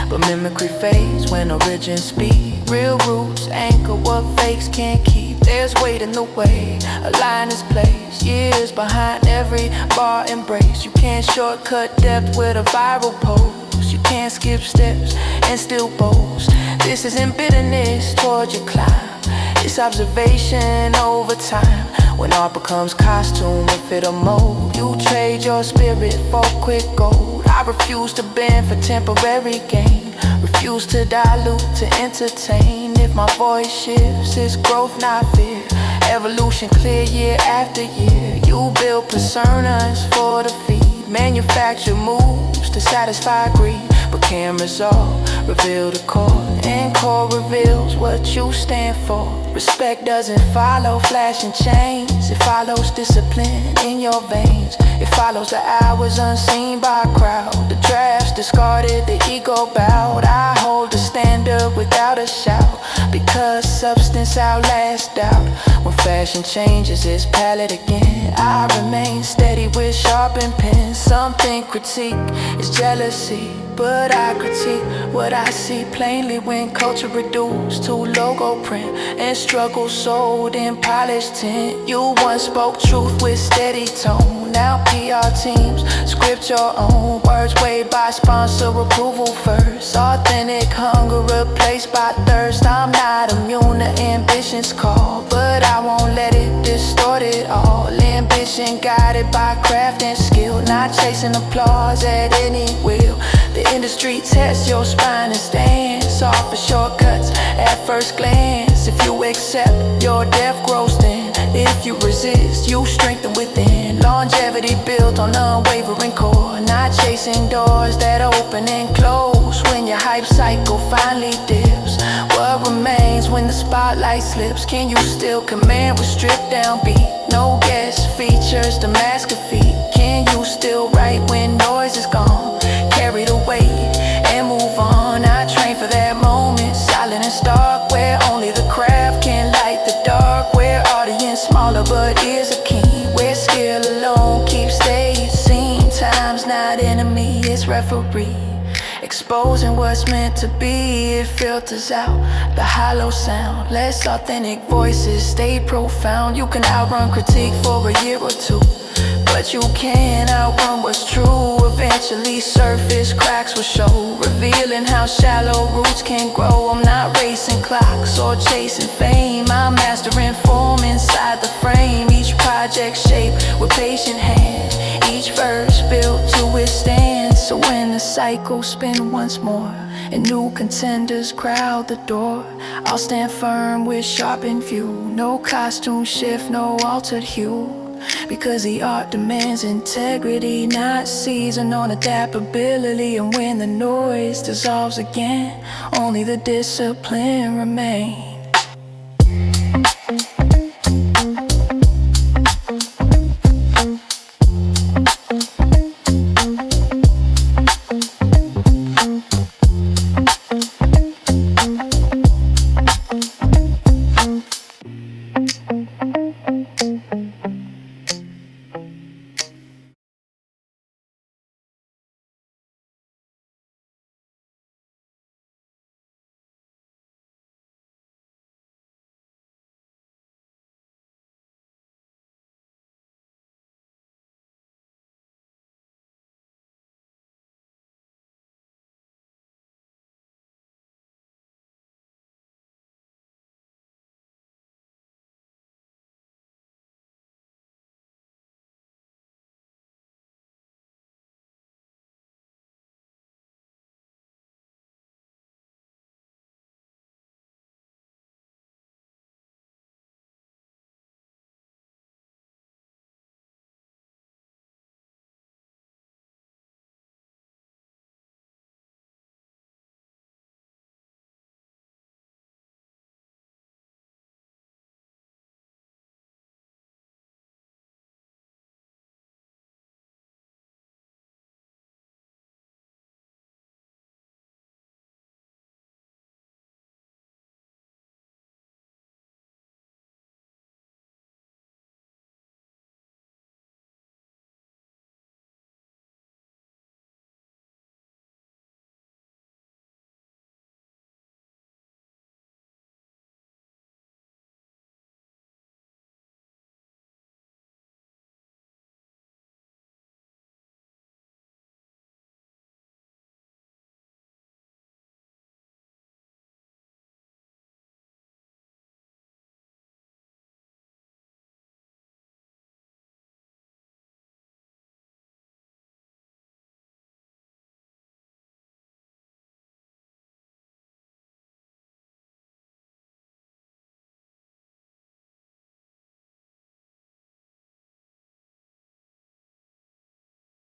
E: But mimicry fades when origins speak. Real roots anchor what fakes can't keep. There's weight in the way a line is placed. Years behind every bar embrace. You can't shortcut depth with a viral post. You can't skip steps and still boast. This isn't bitterness toward your climb. It's observation over time. When art becomes costume and fit a mold. You trade your spirit for quick gold. I refuse to bend for temporary gain. Refuse to dilute to entertain. If my voice shifts, it's growth not fear. Evolution clear year after year. You build personas for the feed. Manufacture moves to satisfy greed. But cameras all reveal the core. And core reveals what you stand for. Respect doesn't follow flashing chains. It follows discipline in your veins. It follows the hours unseen by a crowd. The drafts discarded, the ego bowed. I hold the standard without a shout. Because substance outlasts doubt. When fashion changes its palette again, I remain steady with sharpened pens. Something critique is jealousy, but I critique what I see plainly when culture reduced to logo print and struggle sold in polished tint. You once spoke truth with steady tone. Now PR teams script your own words weighed by sponsor approval first. Authentic hunger replaced by thirst. I'm not immune to ambition's call, but I won't let it distort it all. Ambition guided by craft and skill, not chasing applause at any will. The industry tests your spine and stance. Offer shortcuts at first glance. If you accept, your depth grows thin. If you resist, you strengthen within. Longevity built on unwavering core. Not chasing doors that open and close. When your hype cycle finally dips, what remains when the spotlight slips? Can you still command with stripped down beat? No guest features to mask a feat. Can you still write when noise is gone? Carry the weight and move on. I train for that moment, silent and stark, where only the craft can light the dark. Where audience smaller but ears are keen. Where skill alone keeps stage seen. Time's not enemy, it's referee. Exposing what's meant to be, it filters out the hollow sound. Less authentic voices stay profound. You can outrun critique for a year or two, but you can't outrun what's true. Eventually surface cracks will show, revealing how shallow roots can grow. I'm not racing clocks or chasing fame. I'm mastering form inside the frame. Each project shaped with patient hands. Each verse built to withstand
D: So when the cycle spin once more and new contenders crowd the door, I'll stand firm with sharpened view. No costume shift, no altered hue. Because the art demands integrity, not season on adaptability. And when the noise dissolves again, only the discipline remains.